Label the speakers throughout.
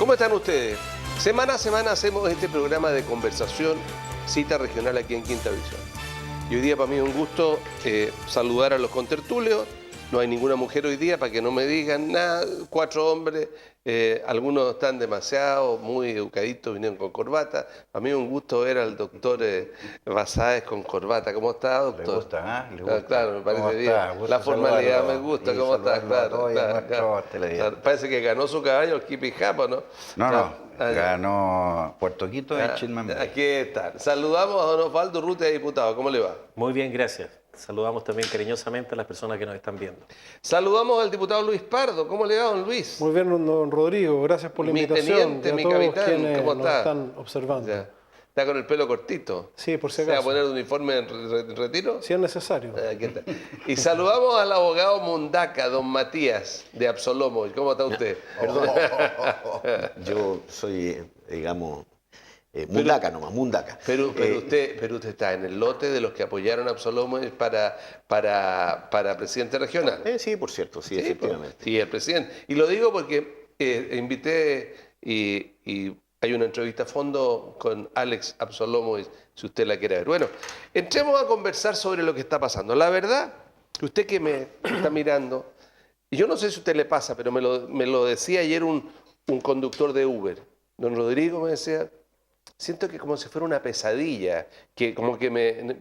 Speaker 1: ¿Cómo están ustedes? Semana a semana hacemos este programa de conversación, cita regional aquí en Quinta Visión. Y hoy día para mí es un gusto saludar a los contertulios. No hay ninguna mujer hoy día para que no me digan nada. 4 hombres, algunos están demasiado, muy educaditos, vinieron con corbata. Para mí es un gusto ver al doctor Basáez con corbata. ¿Cómo está, doctor?
Speaker 2: Le gusta, ¿ah? Le gusta.
Speaker 1: Claro, me parece bien. La formalidad me gusta. ¿Cómo está? Claro, claro. Parece que ganó su caballo el Quipijapa, ¿no?
Speaker 2: No,
Speaker 1: Claro.
Speaker 2: ganó Puerto Quito y Chilmambé.
Speaker 1: Aquí está. Saludamos a don Osvaldo Urrutia, diputado. ¿Cómo le va?
Speaker 3: Muy bien, gracias. Saludamos también cariñosamente a las personas que nos están viendo.
Speaker 1: Saludamos al diputado Luis Pardo. ¿Cómo le va, don Luis?
Speaker 4: Muy bien, don Rodrigo. Gracias por la invitación.
Speaker 1: Teniente,
Speaker 4: y a
Speaker 1: mi
Speaker 4: todos
Speaker 1: capitán,
Speaker 4: quienes
Speaker 1: ¿cómo
Speaker 4: nos
Speaker 1: está?
Speaker 4: están observando.
Speaker 1: Ya. ¿Está con el pelo cortito?
Speaker 4: Sí, por si
Speaker 1: ¿Se va a
Speaker 4: acaso.
Speaker 1: poner un uniforme en retiro?
Speaker 4: Si es necesario.
Speaker 1: Aquí está. Y saludamos al abogado Mundaca, don Matías, de Absolomo. ¿Cómo está usted?
Speaker 5: Perdón. Yo soy, digamos, Mundaca nomás, Mundaca.
Speaker 1: Pero usted está en el lote de los que apoyaron a Absolomo para presidente regional.
Speaker 5: Sí, por cierto, sí, efectivamente.
Speaker 1: Sí, el presidente. Y lo digo porque invité y hay una entrevista a fondo con Alex Absolomo, si usted la quiere ver. Bueno, entremos a conversar sobre lo que está pasando. La verdad, usted que me está mirando, y yo no sé si a usted le pasa, pero me lo decía ayer un conductor de Uber. Don Rodrigo me decía, siento que como si fuera una pesadilla, que como que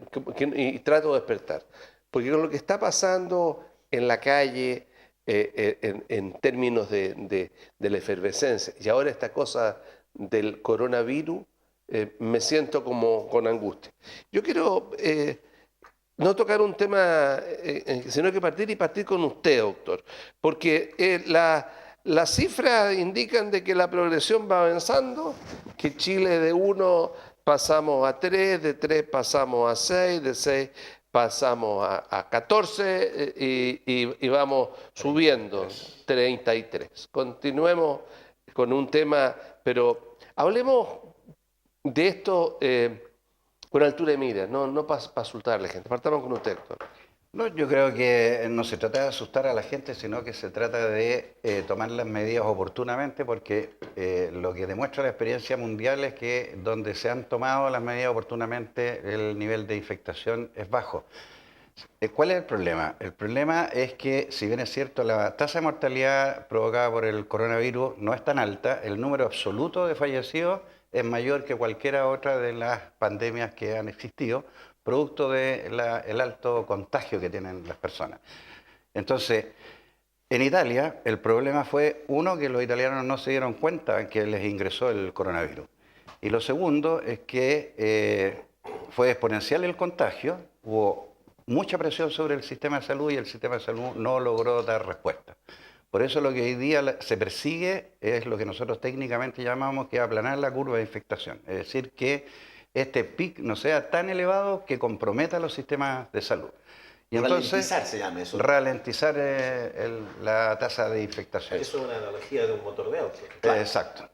Speaker 1: y trato de despertar. Porque con lo que está pasando en la calle, en términos de la efervescencia, y ahora esta cosa del coronavirus, me siento como con angustia. Yo quiero no tocar un tema, sino que partir con usted, doctor, porque las cifras indican de que la progresión va avanzando, que Chile de 1 pasamos a 3, de 3 pasamos a 6, de 6 pasamos a 14 y vamos subiendo 33. Continuemos con un tema, pero hablemos de esto con altura de mira, no para asustar a la gente. Partamos con usted, doctor.
Speaker 2: No, yo creo que no se trata de asustar a la gente, sino que se trata de tomar las medidas oportunamente, porque lo que demuestra la experiencia mundial es que donde se han tomado las medidas oportunamente, el nivel de infectación es bajo. ¿Cuál es el problema? El problema es que, si bien es cierto, la tasa de mortalidad provocada por el coronavirus no es tan alta, el número absoluto de fallecidos es mayor que cualquiera otra de las pandemias que han existido, producto del alto contagio que tienen las personas. Entonces, en Italia, el problema fue, uno, que los italianos no se dieron cuenta que les ingresó el coronavirus. Y lo segundo es que fue exponencial el contagio, hubo mucha presión sobre el sistema de salud y el sistema de salud no logró dar respuesta. Por eso lo que hoy día se persigue es lo que nosotros técnicamente llamamos que aplanar la curva de infectación. Es decir, que este pic no sea tan elevado que comprometa los sistemas de salud. Y entonces,
Speaker 5: ralentizar se llama eso.
Speaker 2: Ralentizar la tasa de infectación.
Speaker 3: Eso es una analogía de un motor de auto.
Speaker 2: Claro. Exacto.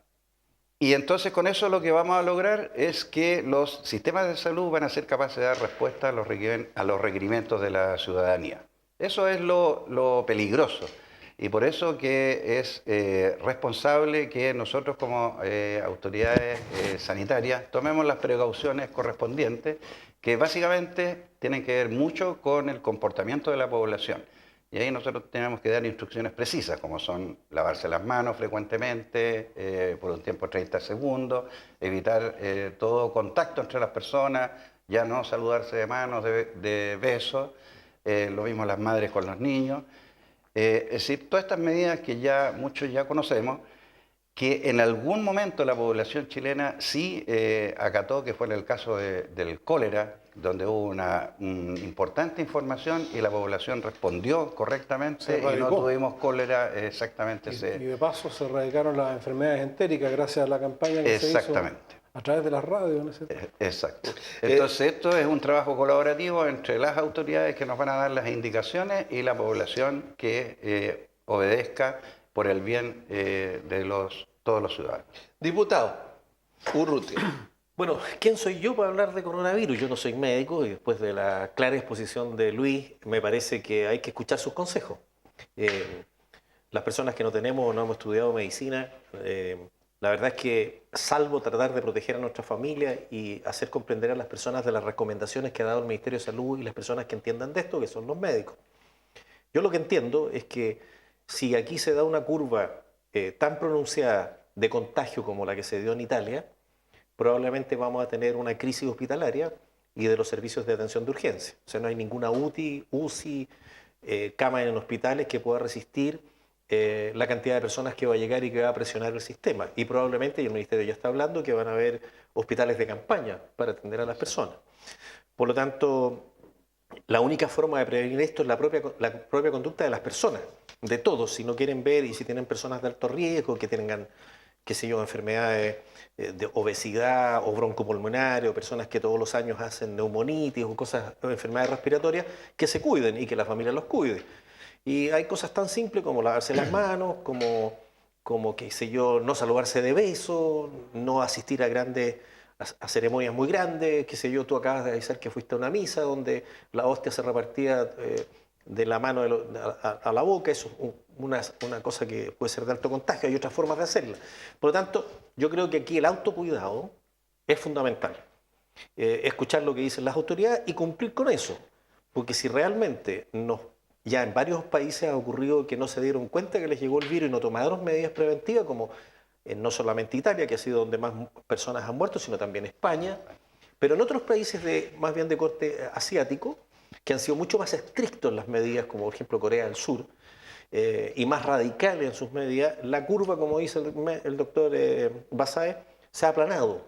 Speaker 2: Y entonces con eso lo que vamos a lograr es que los sistemas de salud van a ser capaces de dar respuesta a los requerimientos de la ciudadanía. Eso es lo peligroso. Y por eso que es responsable que nosotros como autoridades sanitarias tomemos las precauciones correspondientes, que básicamente tienen que ver mucho con el comportamiento de la población. Y ahí nosotros tenemos que dar instrucciones precisas, como son lavarse las manos frecuentemente, por un tiempo de 30 segundos, evitar todo contacto entre las personas, ya no saludarse de manos, de besos, lo mismo las madres con los niños. Es decir, todas estas medidas que ya muchos ya conocemos, que en algún momento la población chilena sí acató, que fue en el caso del cólera, donde hubo una importante información y la población respondió correctamente y no tuvimos cólera exactamente.
Speaker 4: Y de paso se erradicaron las enfermedades entéricas gracias a la campaña que se hizo a través de las radios.
Speaker 2: Exacto. Entonces esto es un trabajo colaborativo entre las autoridades que nos van a dar las indicaciones y la población que obedezca por el bien de todos los ciudadanos.
Speaker 1: Diputado Urrutia.
Speaker 3: Bueno, ¿quién soy yo para hablar de coronavirus? Yo no soy médico y después de la clara exposición de Luis, me parece que hay que escuchar sus consejos. Las personas que no tenemos o no hemos estudiado medicina, La verdad es que, salvo tratar de proteger a nuestra familia y hacer comprender a las personas de las recomendaciones que ha dado el Ministerio de Salud y las personas que entiendan de esto, que son los médicos, yo lo que entiendo es que si aquí se da una curva tan pronunciada de contagio como la que se dio en Italia, probablemente vamos a tener una crisis hospitalaria y de los servicios de atención de urgencia. O sea, no hay ninguna UCI, cama en hospitales que pueda resistir la cantidad de personas que va a llegar y que va a presionar el sistema. Y probablemente, y el Ministerio ya está hablando, que van a haber hospitales de campaña para atender a las personas. Por lo tanto, la única forma de prevenir esto es la propia conducta de las personas, de todos, si no quieren ver y si tienen personas de alto riesgo, que tengan, qué sé yo, enfermedades de obesidad o broncopulmonares, o personas que todos los años hacen neumonitis o enfermedades respiratorias, que se cuiden y que la familia los cuide. Y hay cosas tan simples como lavarse las manos, como qué sé yo, no saludarse de beso, no asistir a ceremonias muy grandes, qué sé yo, tú acabas de avisar que fuiste a una misa donde la hostia se repartía de la mano a la boca, eso es una cosa que puede ser de alto contagio, hay otras formas de hacerla. Por lo tanto, yo creo que aquí el autocuidado es fundamental. Escuchar lo que dicen las autoridades y cumplir con eso, porque si realmente ya en varios países ha ocurrido que no se dieron cuenta que les llegó el virus y no tomaron medidas preventivas, como no solamente Italia, que ha sido donde más personas han muerto, sino también España, pero en otros países más bien de corte asiático, que han sido mucho más estrictos en las medidas, como por ejemplo Corea del Sur, y más radicales en sus medidas, la curva, como dice el doctor Basae, se ha aplanado.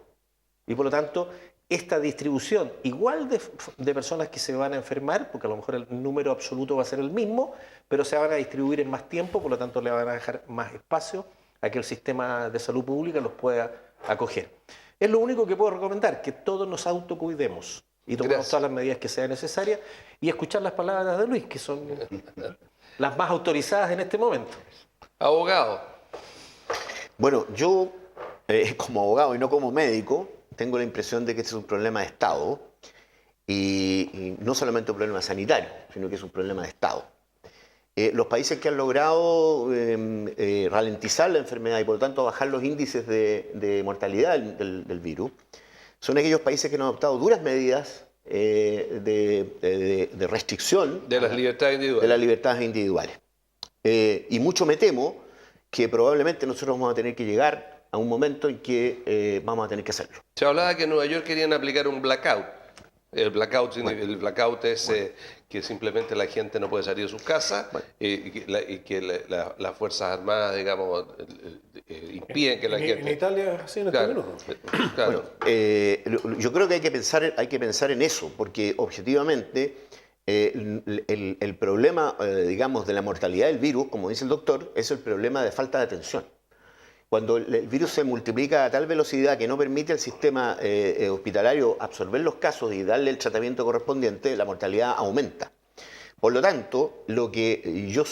Speaker 3: Y por lo tanto, esta distribución igual de personas que se van a enfermar, porque a lo mejor el número absoluto va a ser el mismo, pero se van a distribuir en más tiempo, por lo tanto le van a dejar más espacio a que el sistema de salud pública los pueda acoger. Es lo único que puedo recomendar, que todos nos autocuidemos y tomemos todas las medidas que sean necesarias y escuchar las palabras de Luis, que son las más autorizadas en este momento.
Speaker 1: Abogado.
Speaker 5: Bueno, yo como abogado y no como médico, tengo la impresión de que este es un problema de Estado y no solamente un problema sanitario, sino que es un problema de Estado. Los países que han logrado ralentizar la enfermedad y por lo tanto bajar los índices de mortalidad del virus son aquellos países que han adoptado duras medidas de restricción
Speaker 1: de las libertades individuales.
Speaker 5: Y mucho me temo que probablemente nosotros vamos a tener que llegar a un momento en que vamos a tener que hacerlo.
Speaker 1: Se hablaba que en Nueva York querían aplicar un blackout. El blackout es que simplemente la gente no puede salir de sus casas y que las Fuerzas Armadas, digamos, impiden que la gente...
Speaker 4: En Italia, sí, en este minuto.
Speaker 1: Claro.
Speaker 5: Bueno, yo creo que hay que pensar en eso, porque objetivamente el problema, digamos, de la mortalidad del virus, como dice el doctor, es el problema de falta de atención. Cuando el virus se multiplica a tal velocidad que no permite al sistema hospitalario absorber los casos y darle el tratamiento correspondiente, la mortalidad aumenta. Por lo tanto, lo que yo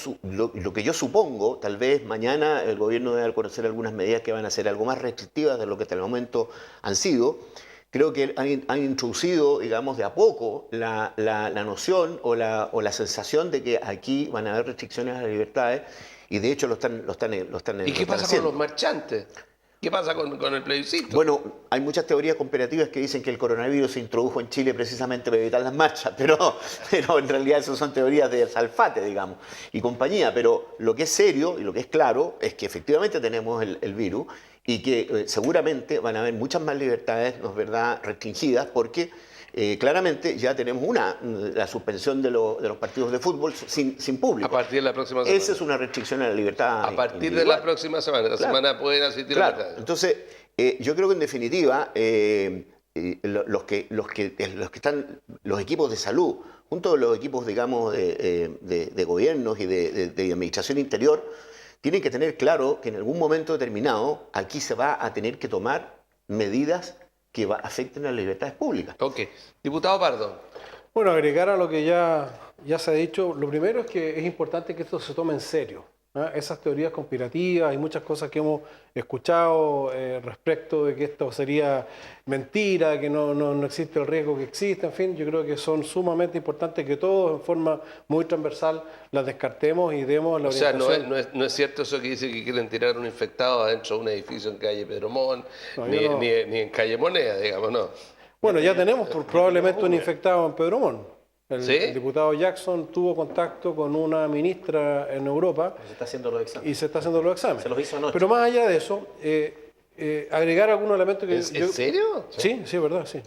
Speaker 5: supongo, tal vez mañana el gobierno debe conocer algunas medidas que van a ser algo más restrictivas de lo que hasta el momento han sido. Creo que han introducido, digamos, de a poco la noción o la sensación de que aquí van a haber restricciones a las libertades. Y de hecho lo están
Speaker 1: ¿Y qué pasa con los marchantes? ¿Qué pasa con el plebiscito?
Speaker 5: Bueno, hay muchas teorías conspirativas que dicen que el coronavirus se introdujo en Chile precisamente para evitar las marchas, pero en realidad esas son teorías de Salfate, digamos, y compañía. Pero lo que es serio y lo que es claro es que efectivamente tenemos el virus y que seguramente van a haber muchas más libertades, ¿no es verdad?, restringidas, porque claramente ya tenemos la suspensión de los partidos de fútbol sin público.
Speaker 1: A partir de la próxima semana.
Speaker 5: Esa es una restricción a la libertad.
Speaker 1: A partir
Speaker 5: individual.
Speaker 1: de la próxima semana. La semana pueden asistir a la
Speaker 5: Entonces, yo creo que en definitiva, los equipos de salud, junto con los equipos, digamos, de gobiernos y de administración interior, tienen que tener claro que en algún momento determinado aquí se va a tener que tomar medidas que afecten a las libertades públicas.
Speaker 1: Ok. Diputado Pardo.
Speaker 4: Bueno, agregar a lo que ya se ha dicho, lo primero es que es importante que esto se tome en serio. Esas teorías conspirativas y muchas cosas que hemos escuchado respecto de que esto sería mentira, que no existe el riesgo que existe, en fin, yo creo que son sumamente importantes que todos en forma muy transversal las descartemos y demos la orientación.
Speaker 1: O sea, no es cierto eso que dice que quieren tirar un infectado adentro de un edificio en calle Pedro Montt, ni en calle Moneda, digamos, no.
Speaker 4: Bueno, ya tenemos probablemente un infectado en Pedro Montt.
Speaker 1: ¿Sí?
Speaker 4: El diputado Jackson tuvo contacto con una ministra en Europa
Speaker 3: Se está haciendo los exámenes.
Speaker 4: y se está haciendo los exámenes.
Speaker 3: Se los hizo anoche.
Speaker 4: Pero más allá de eso, agregar algunos elementos que...
Speaker 1: ¿En serio?
Speaker 4: Sí, es verdad, sí.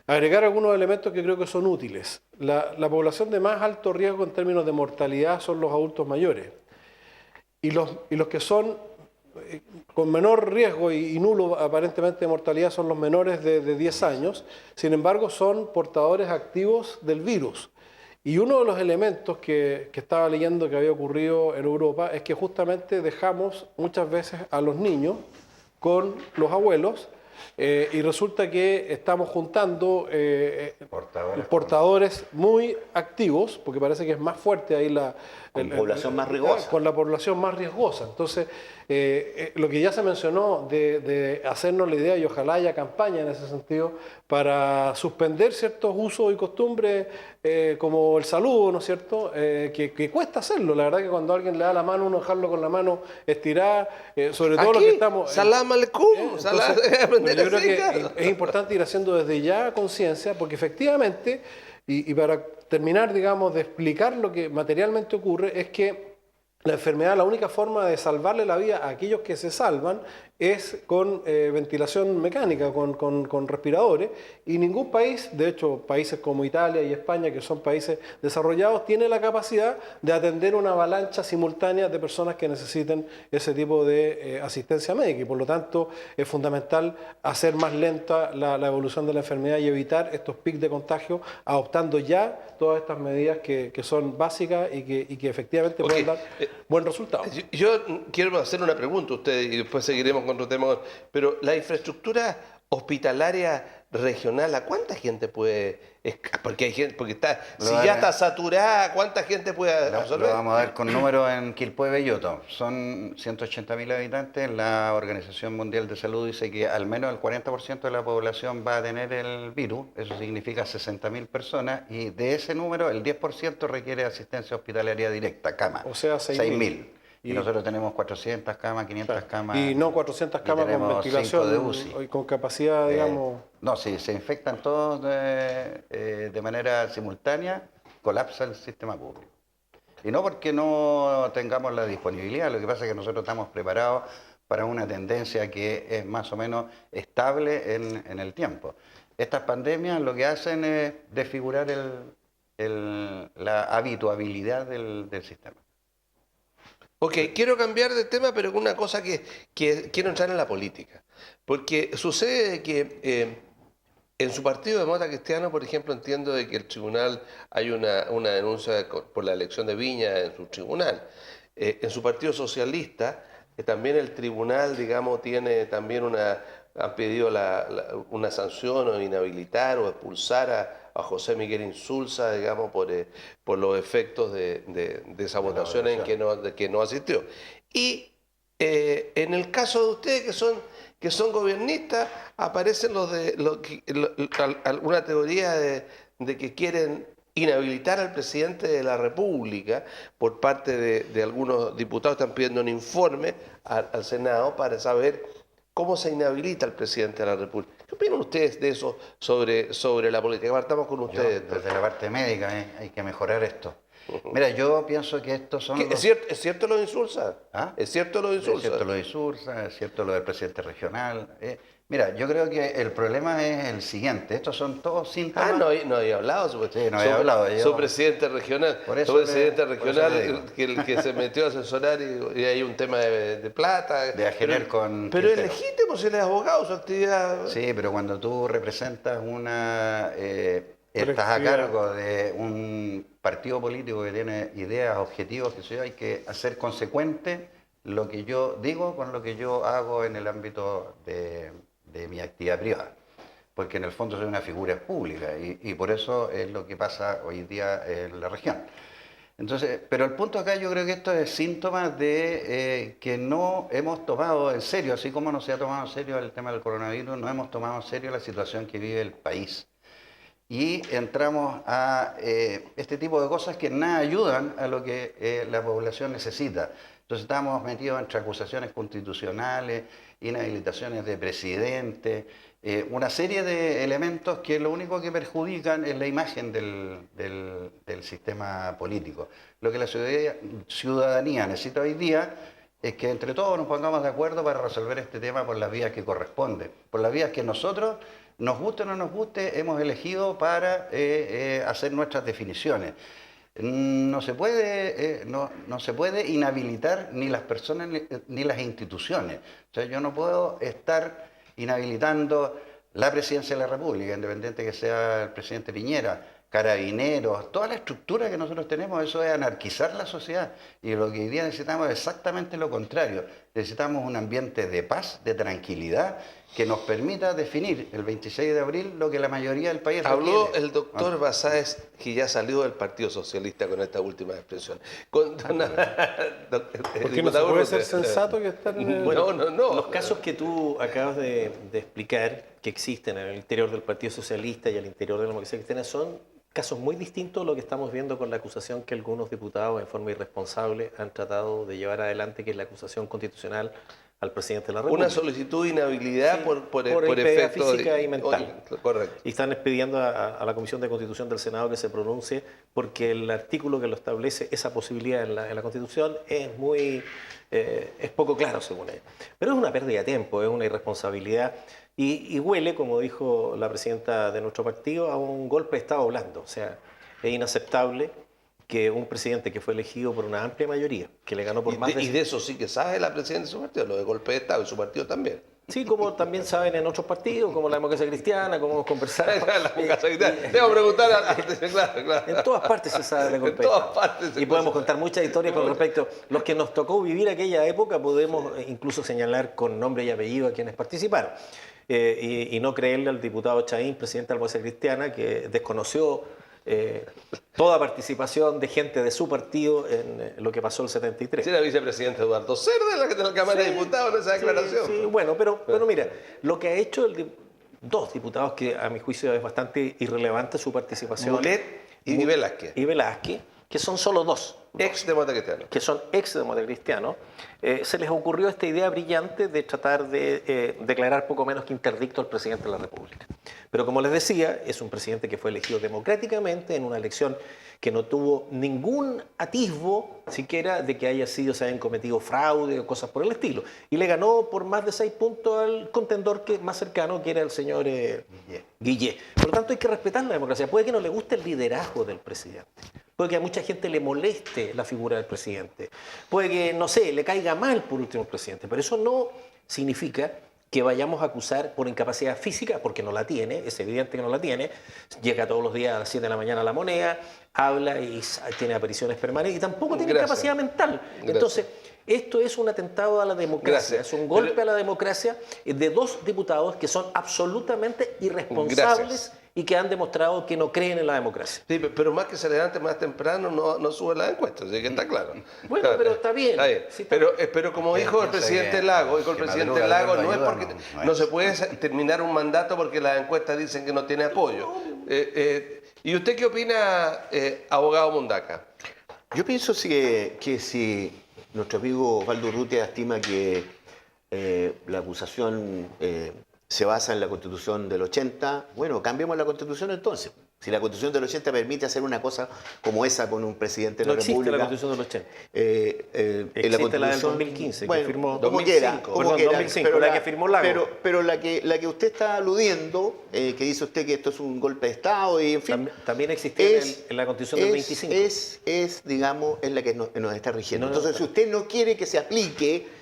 Speaker 4: Agregar algunos elementos que creo que son útiles. La población de más alto riesgo en términos de mortalidad son los adultos mayores. Y los que son con menor riesgo y nulo aparentemente de mortalidad son los menores de 10 años, sin embargo son portadores activos del virus. Y uno de los elementos que estaba leyendo que había ocurrido en Europa es que justamente dejamos muchas veces a los niños con los abuelos y resulta que estamos juntando portadores muy activos, porque parece que es más fuerte ahí
Speaker 5: población más riesgosa.
Speaker 4: Con la población más riesgosa. Entonces, lo que ya se mencionó de hacernos la idea, y ojalá haya campaña en ese sentido, para suspender ciertos usos y costumbres como el saludo, ¿no es cierto? Que cuesta hacerlo. La verdad que cuando alguien le da la mano, uno dejarlo con la mano estirada, sobre todo los que estamos...
Speaker 1: Salam aleikum.
Speaker 4: Yo creo que es importante ir haciendo desde ya conciencia, porque efectivamente, y para terminar, digamos, de explicar lo que materialmente ocurre, es que la enfermedad, la única forma de salvarle la vida a aquellos que se salvan es con ventilación mecánica, con respiradores, y ningún país, de hecho países como Italia y España, que son países desarrollados, tiene la capacidad de atender una avalancha simultánea de personas que necesiten ese tipo de asistencia médica, y por lo tanto es fundamental hacer más lenta la evolución de la enfermedad y evitar estos picos de contagio, adoptando ya todas estas medidas que son básicas y que efectivamente pueden dar buen resultado.
Speaker 1: Yo quiero hacer una pregunta a usted y después seguiremos con otro tema. Pero la infraestructura hospitalaria regional, ¿a cuánta gente puede escapar? Porque hay gente, si ya está saturada, ¿cuánta gente puede absorber?
Speaker 2: Lo vamos a ver con números en Quilpué Belloto. Son 180.000 habitantes. La Organización Mundial de Salud dice que al menos el 40% de la población va a tener el virus. Eso significa 60.000 personas. Y de ese número, el 10% requiere asistencia hospitalaria directa, cama.
Speaker 4: O sea, 6.000.
Speaker 2: Y nosotros tenemos 400 camas, 500 camas.
Speaker 4: Y no 400 camas con ventilación
Speaker 2: de UCI.
Speaker 4: Y con capacidad, digamos...
Speaker 2: No, si se infectan todos de manera simultánea, colapsa el sistema público. Y no porque no tengamos la disponibilidad, lo que pasa es que nosotros estamos preparados para una tendencia que es más o menos estable en el tiempo. Estas pandemias lo que hacen es desfigurar la habituabilidad del sistema.
Speaker 1: Ok, quiero cambiar de tema, pero con una cosa que quiero entrar en la política. Porque sucede que en su partido Demócrata Cristiano, por ejemplo, entiendo de que el tribunal, hay una denuncia por la elección de Viña en su tribunal. En su partido socialista, también el tribunal, digamos, tiene también han pedido una sanción o inhabilitar o expulsar a José Miguel Insulza, digamos, por los efectos de esa votación en que no asistió. Y en el caso de ustedes que son gobernistas, aparecen alguna teoría de que quieren inhabilitar al presidente de la República por parte de algunos diputados. Están pidiendo un informe al Senado para saber cómo se inhabilita al presidente de la República. ¿Qué opinan ustedes de eso sobre la política? Partamos con ustedes.
Speaker 2: Desde la parte médica hay que mejorar esto. Mira, yo pienso que estos son...
Speaker 1: ¿Es cierto lo de Insulza?
Speaker 2: ¿Ah?
Speaker 1: ¿Es cierto lo de Insulza?
Speaker 2: Es cierto lo de Insulza, es cierto lo del presidente regional. Mira, yo creo que el problema es el siguiente. Estos son todos síntomas...
Speaker 1: No había hablado. Su presidente regional. Que se metió a asesorar y hay un tema de plata.
Speaker 2: De ajener con...
Speaker 1: Pero es legítimo si él es abogado, su actividad...
Speaker 2: Sí, pero cuando tú representas estás a cargo de un partido político que tiene ideas, objetivos, que sé yo, hay que hacer consecuente lo que yo digo con lo que yo hago en el ámbito de mi actividad privada. Porque en el fondo soy una figura pública y por eso es lo que pasa hoy día en la región. Entonces, pero el punto acá yo creo que esto es síntoma de que no hemos tomado en serio, así como no se ha tomado en serio el tema del coronavirus, no hemos tomado en serio la situación que vive el país. Y entramos a este tipo de cosas que nada ayudan a lo que la población necesita. Entonces estamos metidos entre acusaciones constitucionales, inhabilitaciones de presidente, una serie de elementos que lo único que perjudican es la imagen del sistema político. Lo que la ciudadanía necesita hoy día es que entre todos nos pongamos de acuerdo para resolver este tema por las vías que corresponden, por las vías que nosotros, nos guste o no nos guste, hemos elegido para hacer nuestras definiciones. No se puede inhabilitar ni las personas ni las instituciones. O sea, yo no puedo estar inhabilitando la presidencia de la República, independiente que sea el presidente Piñera, carabineros, toda la estructura que nosotros tenemos, eso es anarquizar la sociedad. Y lo que hoy día necesitamos es exactamente lo contrario. Necesitamos un ambiente de paz, de tranquilidad, que nos permita definir el 26 de abril lo que la mayoría del país
Speaker 1: Habló
Speaker 2: requiere.
Speaker 1: el doctor Basáez, que ya salió del Partido Socialista con esta última expresión.
Speaker 4: ¿Por qué no se puede ser sensato que estar en el...
Speaker 3: Bueno,
Speaker 1: no.
Speaker 3: Los casos que tú acabas de explicar, que existen en el interior del Partido Socialista y al interior de la democracia cristiana, son casos muy distintos a lo que estamos viendo con la acusación que algunos diputados en forma irresponsable han tratado de llevar adelante, que es la acusación constitucional al presidente de la República.
Speaker 1: Una solicitud de inhabilidad
Speaker 3: Sí,
Speaker 1: por
Speaker 3: integridad
Speaker 1: efecto
Speaker 3: física y mental.
Speaker 1: Correcto.
Speaker 3: Y están pidiendo a la Comisión de Constitución del Senado que se pronuncie, porque el artículo que lo establece, esa posibilidad en la Constitución, es poco claro según él. Pero es una pérdida de tiempo, es una irresponsabilidad y huele, como dijo la presidenta de nuestro partido, a un golpe de Estado blando. O sea, es inaceptable que un presidente que fue elegido por una amplia mayoría, que le ganó por más
Speaker 1: Y de eso sí que sabe la presidenta de su partido, lo de golpe de Estado, y su partido también.
Speaker 3: Sí, como también saben en otros partidos, como la democracia cristiana, como hemos conversado.
Speaker 1: La democracia cristiana. Debo preguntar claro.
Speaker 3: En todas partes se sabe de golpe.
Speaker 1: En todas partes se
Speaker 3: Y podemos
Speaker 1: puede
Speaker 3: contar muchas historias con respecto. Los que nos tocó vivir aquella época, podemos incluso señalar con nombre y apellido a quienes participaron. Y no creerle al diputado Chaín, presidente de la democracia cristiana, que desconoció toda participación de gente de su partido en lo que pasó el 73.
Speaker 1: Sí, era vicepresidente Eduardo Cerda de la Cámara de Diputados en esa declaración.
Speaker 3: Sí, bueno, pero mira, lo que ha hecho dos diputados que a mi juicio es bastante irrelevante su participación.
Speaker 1: Mulet y Velázquez.
Speaker 3: Y Velázquez, que son solo dos.
Speaker 1: Ex demócrata cristiano.
Speaker 3: Que son ex demócratas cristianos, se les ocurrió esta idea brillante de tratar de declarar poco menos que interdicto al presidente de la República. Pero como les decía, es un presidente que fue elegido democráticamente en una elección que no tuvo ningún atisbo siquiera de que se hayan cometido fraude o cosas por el estilo. Y le ganó por más de 6 puntos al contendor más cercano, que era el señor Guillé. Por lo tanto, hay que respetar la democracia. Puede que no le guste el liderazgo del presidente. Puede que a mucha gente le moleste la figura del presidente. Puede que, no sé, le caiga mal por último el presidente. Pero eso no significa que vayamos a acusar por incapacidad física, porque no la tiene, es evidente que no la tiene. Llega todos los días a las 7 de la mañana a La Moneda, habla y tiene apariciones permanentes y tampoco tiene capacidad mental. Entonces, esto es un atentado a la democracia, es un golpe a la democracia de dos diputados que son absolutamente irresponsables y que han demostrado que no creen en la democracia.
Speaker 1: Sí, pero más que se levante más temprano no sube las encuestas, así que está claro.
Speaker 3: Bueno,
Speaker 1: claro,
Speaker 3: pero está bien.
Speaker 1: Sí, pero como dijo el presidente Lago, no es porque no se puede terminar un mandato porque las encuestas dicen que no tiene apoyo. ¿Y usted qué opina, abogado Mundaca?
Speaker 5: Yo pienso que si nuestro amigo Osvaldo Urrutia estima que la acusación se basa en la Constitución del 80, bueno, cambiemos la Constitución entonces. Si la Constitución del 80 permite hacer una cosa como esa con un presidente de la República...
Speaker 3: No existe la Constitución del 80.
Speaker 5: Existe
Speaker 3: la del 2015,
Speaker 5: bueno,
Speaker 3: que firmó...
Speaker 5: Como quiera,
Speaker 3: Perdón, 2005, pero la que firmó Lago.
Speaker 5: Pero la que usted está aludiendo, que dice usted que esto es un golpe de Estado y en fin...
Speaker 3: También existía en la Constitución del 25.
Speaker 5: Digamos, es la que nos está rigiendo. Entonces, si
Speaker 3: pero...
Speaker 5: usted no quiere que se aplique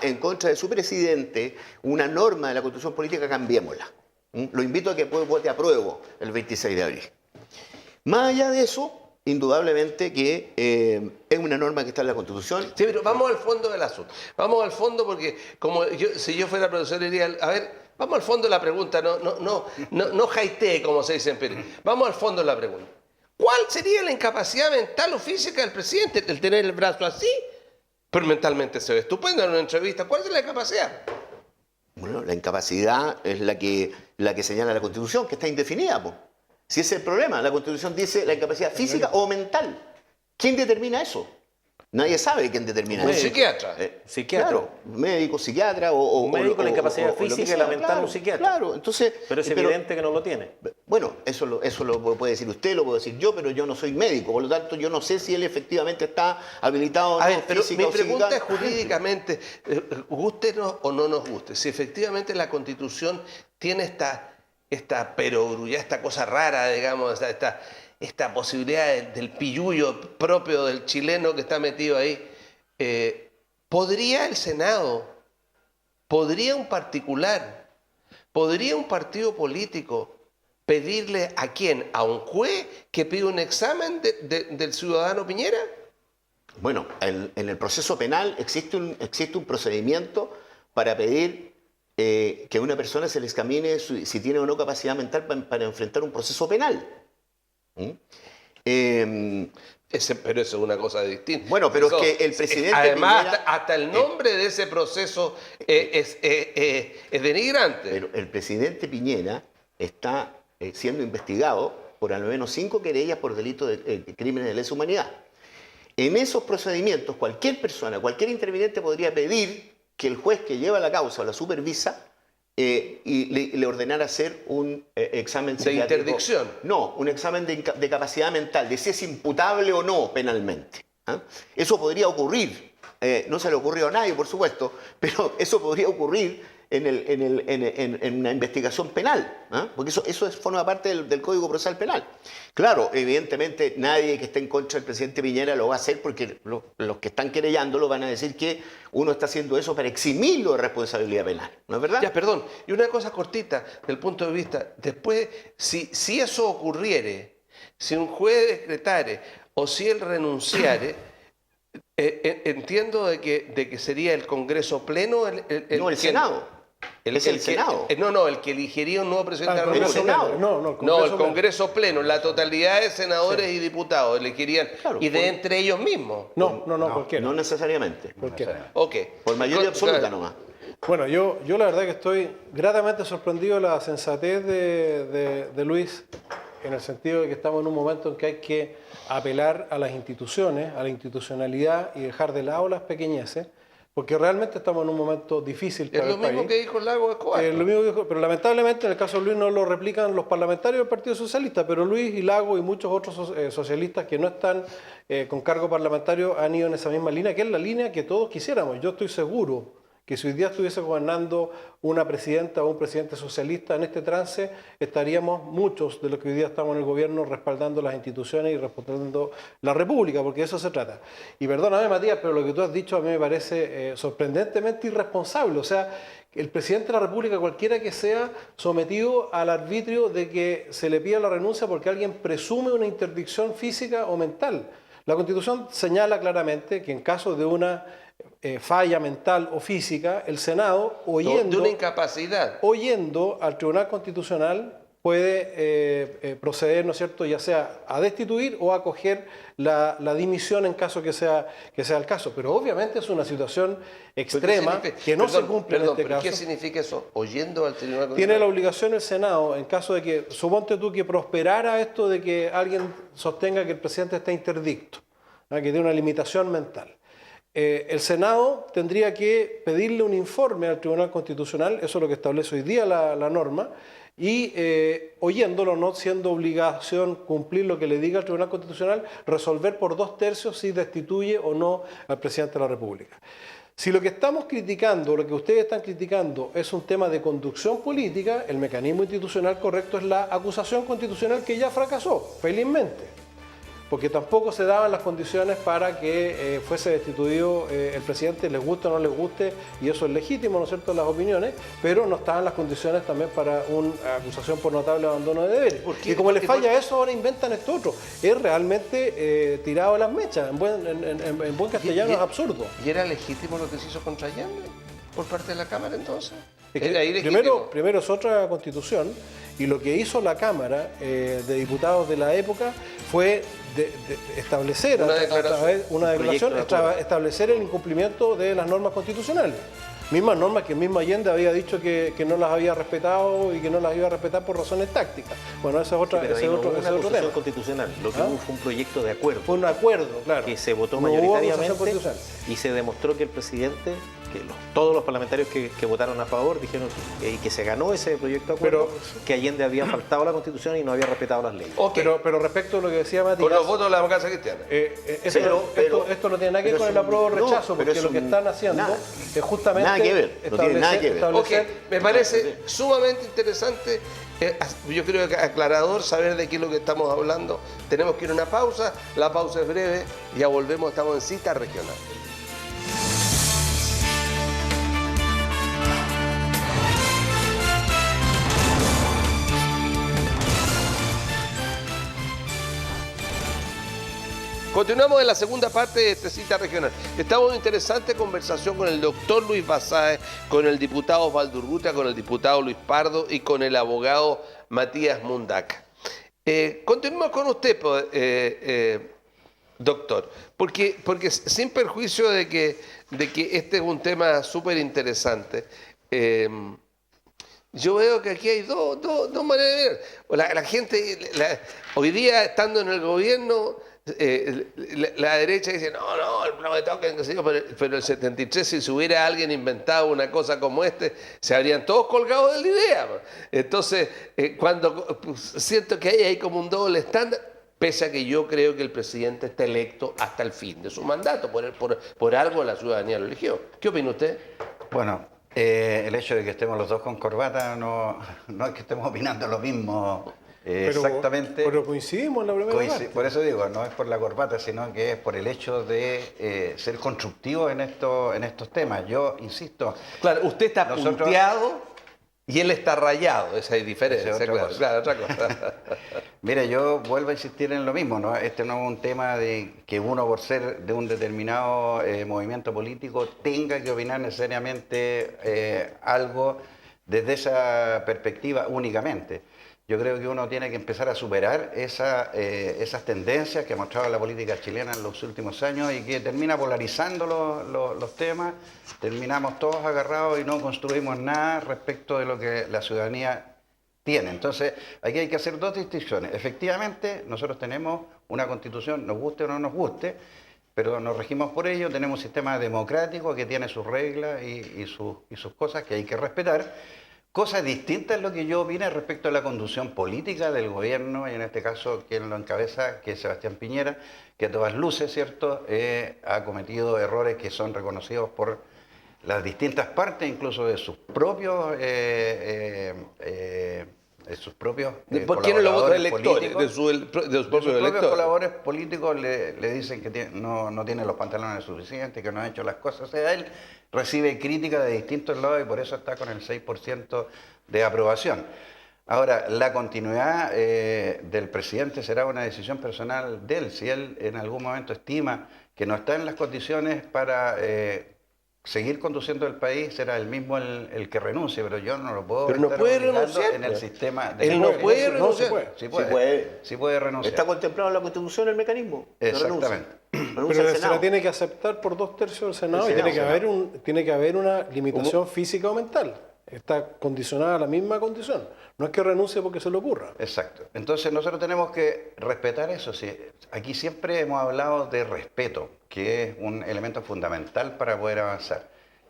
Speaker 5: en contra de su presidente una norma de la Constitución política, cambiémosla. Lo invito a que vote apruebo el 26 de abril. Más allá de eso, indudablemente que es una norma que está en la Constitución.
Speaker 1: Sí, pero vamos al fondo del asunto. Vamos al fondo porque si yo fuera profesor diría, a ver, vamos al fondo de la pregunta, no jaitee, como se dice en Perú. Vamos al fondo de la pregunta. ¿Cuál sería la incapacidad mental o física del presidente? El tener el brazo así, pero mentalmente se ve estupendo en una entrevista. ¿Cuál es la capacidad?
Speaker 5: Bueno, la incapacidad es la que señala la Constitución, que está indefinida, po. Si ese es el problema, la Constitución dice la incapacidad física o mental. ¿Quién determina eso? Nadie sabe quién determina
Speaker 1: Un
Speaker 5: eso.
Speaker 1: psiquiatra.
Speaker 3: Psiquiatra.
Speaker 5: Claro, médico, psiquiatra o
Speaker 3: Un médico con la incapacidad
Speaker 5: o lo que
Speaker 3: física y
Speaker 5: sea,
Speaker 3: la mental,
Speaker 5: claro,
Speaker 3: un psiquiatra.
Speaker 5: Claro, entonces...
Speaker 3: Pero es evidente que no lo tiene.
Speaker 5: Bueno, eso lo puede decir usted, lo puedo decir yo, pero yo no soy médico, por lo tanto yo no sé si él efectivamente está habilitado o no,
Speaker 1: A ver, pero
Speaker 5: física
Speaker 1: mi
Speaker 5: o
Speaker 1: pregunta es
Speaker 5: psíquica.
Speaker 1: jurídicamente, gústenos o no nos guste, si efectivamente la Constitución tiene esta perogrullada, esta cosa rara, digamos, esta posibilidad del pillullo propio del chileno que está metido ahí, ¿podría el Senado, podría un particular, podría un partido político pedirle a quién, a un juez que pida un examen del ciudadano Piñera?
Speaker 5: Bueno, en el proceso penal existe un procedimiento para pedir que a una persona se le examine si tiene o no capacidad mental para enfrentar un proceso penal. ¿Mm?
Speaker 1: Pero eso es una cosa distinta.
Speaker 5: Bueno, pero
Speaker 1: Eso,
Speaker 5: es que el presidente
Speaker 1: además,
Speaker 5: Piñera-
Speaker 1: hasta el nombre de ese proceso es denigrante.
Speaker 5: Pero el presidente Piñera está siendo investigado por al menos 5 querellas por delitos de crímenes de lesa humanidad. En esos procedimientos, cualquier persona, cualquier interviniente podría pedir que el juez que lleva la causa o la supervisa y le ordenara hacer un examen
Speaker 1: ¿De
Speaker 5: psiquiátrico.
Speaker 1: interdicción?
Speaker 5: No, un examen de capacidad mental, de si es imputable o no penalmente. ¿Ah? Eso podría ocurrir. No se le ocurrió a nadie, por supuesto, pero eso podría ocurrir en una investigación penal, ¿ah? Porque eso forma parte del Código Procesal Penal. Claro, evidentemente nadie que esté en contra del presidente Piñera lo va a hacer porque los que están querellándolo van a decir que uno está haciendo eso para eximirlo de responsabilidad penal, ¿no es verdad?
Speaker 1: Ya, perdón. Y una cosa cortita, del punto de vista, después, si eso ocurriere, si un juez decretare o si él renunciare, entiendo de que sería el Congreso Pleno
Speaker 5: No, el
Speaker 1: quien-
Speaker 5: Senado. Es el Senado.
Speaker 1: el que elegiría un nuevo presidente de la
Speaker 5: el
Speaker 1: República.
Speaker 5: Senado.
Speaker 1: No, el Congreso Pleno, la totalidad de senadores y diputados elegirían,
Speaker 5: Claro,
Speaker 1: y de
Speaker 5: por-
Speaker 1: entre ellos mismos.
Speaker 4: No, cualquiera.
Speaker 5: No necesariamente.
Speaker 4: Cualquiera.
Speaker 1: Ok.
Speaker 5: Por mayoría absoluta nomás.
Speaker 4: Bueno, yo la verdad que estoy gratamente sorprendido de la sensatez de Luis, en el sentido de que estamos en un momento en que hay que apelar a las instituciones, a la institucionalidad y dejar de lado las pequeñeces, porque realmente estamos en un momento difícil para
Speaker 1: Es lo
Speaker 4: el
Speaker 1: mismo
Speaker 4: país.
Speaker 1: que dijo Lago Escobar.
Speaker 4: Lo mismo que dijo, pero lamentablemente en el caso de Luis no lo replican los parlamentarios del Partido Socialista, pero Luis y Lago y muchos otros socialistas que no están con cargo parlamentario han ido en esa misma línea, que es la línea que todos quisiéramos. Yo estoy seguro que si hoy día estuviese gobernando una presidenta o un presidente socialista en este trance, estaríamos muchos de los que hoy día estamos en el gobierno respaldando las instituciones y respaldando la República, porque de eso se trata. Y perdóname, Matías, pero lo que tú has dicho a mí me parece sorprendentemente irresponsable. O sea, el presidente de la República, cualquiera que sea, sometido al arbitrio de que se le pida la renuncia porque alguien presume una interdicción física o mental. La Constitución señala claramente que en caso de una falla mental o física, el Senado,
Speaker 1: de una incapacidad.
Speaker 4: oyendo al Tribunal Constitucional, puede proceder, ¿no es cierto?, ya sea a destituir o a acoger la dimisión en caso que sea el caso. Pero obviamente es una situación extrema que no se cumple en este
Speaker 1: ¿Pero
Speaker 4: caso.
Speaker 1: qué significa eso? Oyendo al Tribunal
Speaker 4: Tiene la
Speaker 1: Constitucional.
Speaker 4: obligación el Senado, en caso de que, suponte tú que prosperara esto de que alguien sostenga que el presidente está interdicto, que tiene una limitación mental. El Senado tendría que pedirle un informe al Tribunal Constitucional, eso es lo que establece hoy día la norma, y oyéndolo, no siendo obligación cumplir lo que le diga el Tribunal Constitucional, resolver por 2/3 si destituye o no al presidente de la República. Si lo que estamos criticando, lo que ustedes están criticando es un tema de conducción política, el mecanismo institucional correcto es la acusación constitucional que ya fracasó, felizmente. Porque tampoco se daban las condiciones para que fuese destituido el presidente, les guste o no les guste, y eso es legítimo, ¿no es cierto?, las opiniones, pero no estaban las condiciones también para una acusación por notable abandono de deberes. Y como les falla eso, ahora inventan esto otro. Es realmente tirado a las mechas, en buen castellano es absurdo.
Speaker 1: ¿Y era legítimo lo que se hizo contra Allende por parte de la Cámara entonces?
Speaker 4: Es que
Speaker 1: Ahí legítimo.
Speaker 4: primero es otra constitución, y lo que hizo la Cámara de Diputados de la época fue establecer
Speaker 1: Una
Speaker 4: a
Speaker 1: declaración.
Speaker 4: través una declaración,
Speaker 3: proyecto de acuerdo.
Speaker 4: establecer el incumplimiento de las normas constitucionales. Mismas normas que el mismo Allende había dicho que no las había respetado y que no las iba a respetar por razones tácticas. Bueno, esa es otra,
Speaker 3: Pero
Speaker 4: ese
Speaker 3: ahí
Speaker 4: es
Speaker 3: no
Speaker 4: otro,
Speaker 3: hubo
Speaker 4: ese
Speaker 3: una
Speaker 4: es otro
Speaker 3: acusación
Speaker 4: tema.
Speaker 3: constitucional, lo que
Speaker 4: ¿Ah?
Speaker 3: hubo fue un proyecto de acuerdo
Speaker 4: Fue un acuerdo, claro.
Speaker 3: que se votó
Speaker 4: No hubo acusación
Speaker 3: mayoritariamente
Speaker 4: constitucional.
Speaker 3: y se demostró que el presidente, todos los parlamentarios que votaron a favor dijeron que se ganó ese proyecto de acuerdo, que Allende había faltado a la Constitución y no había respetado las leyes.
Speaker 1: Ok.
Speaker 4: Pero respecto a lo que decía Matías,
Speaker 1: Con los votos de la democracia cristiana.
Speaker 4: esto no tiene nada que ver con el apruebo o rechazo, porque lo que están haciendo es justamente
Speaker 5: nada que ver, no tiene nada que ver.
Speaker 1: Ok,
Speaker 4: establecer-
Speaker 1: me parece sumamente interesante, yo creo que aclarador saber de qué es lo que estamos hablando. Tenemos que ir a una pausa, la pausa es breve, ya volvemos, estamos en Cita Regional. Continuamos en la segunda parte de esta Cita Regional. Estamos en una interesante conversación con el doctor Luis Basáez, con el diputado Osvaldo Urrutia, con el diputado Luis Pardo y con el abogado Matías Mundaca. Continuemos con usted, doctor, porque sin perjuicio de que este es un tema súper interesante, yo veo que aquí hay dos maneras de ver. La gente, hoy día estando en el gobierno, la derecha dice, no, el plan de toque, pero el 73, si se hubiera alguien inventado una cosa como se habrían todos colgado de la idea. Entonces, cuando siento que hay como un doble estándar, pese a que yo creo que el presidente está electo hasta el fin de su mandato, por algo la ciudadanía lo eligió. ¿Qué opina usted?
Speaker 2: Bueno, el hecho de que estemos los dos con corbata no es que estemos opinando lo mismo exactamente.
Speaker 4: Pero coincidimos en la primera parte.
Speaker 2: Por eso digo, no es por la corbata, sino que es por el hecho de ser constructivo en estos temas. Yo insisto.
Speaker 1: Claro, usted está
Speaker 2: Nosotros-
Speaker 1: punteado y él está rayado, esa es diferencia.
Speaker 2: Esa es otra cosa.
Speaker 1: Claro, otra cosa.
Speaker 2: Mire, yo vuelvo a insistir en lo mismo, ¿no? Este no es un tema de que uno por ser de un determinado movimiento político tenga que opinar necesariamente algo desde esa perspectiva únicamente. Yo creo que uno tiene que empezar a superar esas tendencias que ha mostrado la política chilena en los últimos años y que termina polarizando los temas, terminamos todos agarrados y no construimos nada respecto de lo que la ciudadanía tiene. Entonces, aquí hay que hacer dos distinciones. Efectivamente, nosotros tenemos una constitución, nos guste o no nos guste, pero nos regimos por ello, tenemos un sistema democrático que tiene sus reglas y sus cosas que hay que respetar. Cosa distinta es lo que yo opino respecto a la conducción política del gobierno, y en este caso quien lo encabeza, que es Sebastián Piñera, que a todas luces, ¿cierto?, ha cometido errores que son reconocidos por las distintas partes, incluso de sus propios
Speaker 1: ¿Por quién lo votan
Speaker 2: colaboradores
Speaker 1: electores?
Speaker 2: políticos.
Speaker 1: De sus propios
Speaker 2: Sus propios
Speaker 1: electores.
Speaker 2: colaboradores políticos le dicen que no tiene los pantalones suficientes, que no ha hecho las cosas. O sea, él recibe críticas de distintos lados y por eso está con el 6% de aprobación. Ahora, la continuidad del presidente será una decisión personal de él. Si él en algún momento estima que no está en las condiciones para seguir conduciendo el país, será él mismo el que renuncie, pero yo no lo puedo
Speaker 1: Pero no
Speaker 2: estar
Speaker 1: puede
Speaker 2: obligando
Speaker 1: renunciar,
Speaker 2: en el
Speaker 1: pues.
Speaker 2: sistema
Speaker 1: Él no
Speaker 2: democrático.
Speaker 1: puede
Speaker 4: No,
Speaker 1: renunciar.
Speaker 4: se puede.
Speaker 2: Sí puede renunciar.
Speaker 5: Está contemplado en la Constitución el mecanismo. de renuncia.
Speaker 2: Exactamente.
Speaker 5: Renuncia al
Speaker 4: Pero se
Speaker 5: Senado.
Speaker 4: la tiene que aceptar por 2/3 del Senado
Speaker 2: El
Speaker 4: y tiene que,
Speaker 2: Senado.
Speaker 4: tiene que haber una limitación física o mental. Está condicionada a la misma condición. No es que renuncie porque se le ocurra.
Speaker 2: Exacto. Entonces nosotros tenemos que respetar eso. Sí. Aquí siempre hemos hablado de respeto, que es un elemento fundamental para poder avanzar.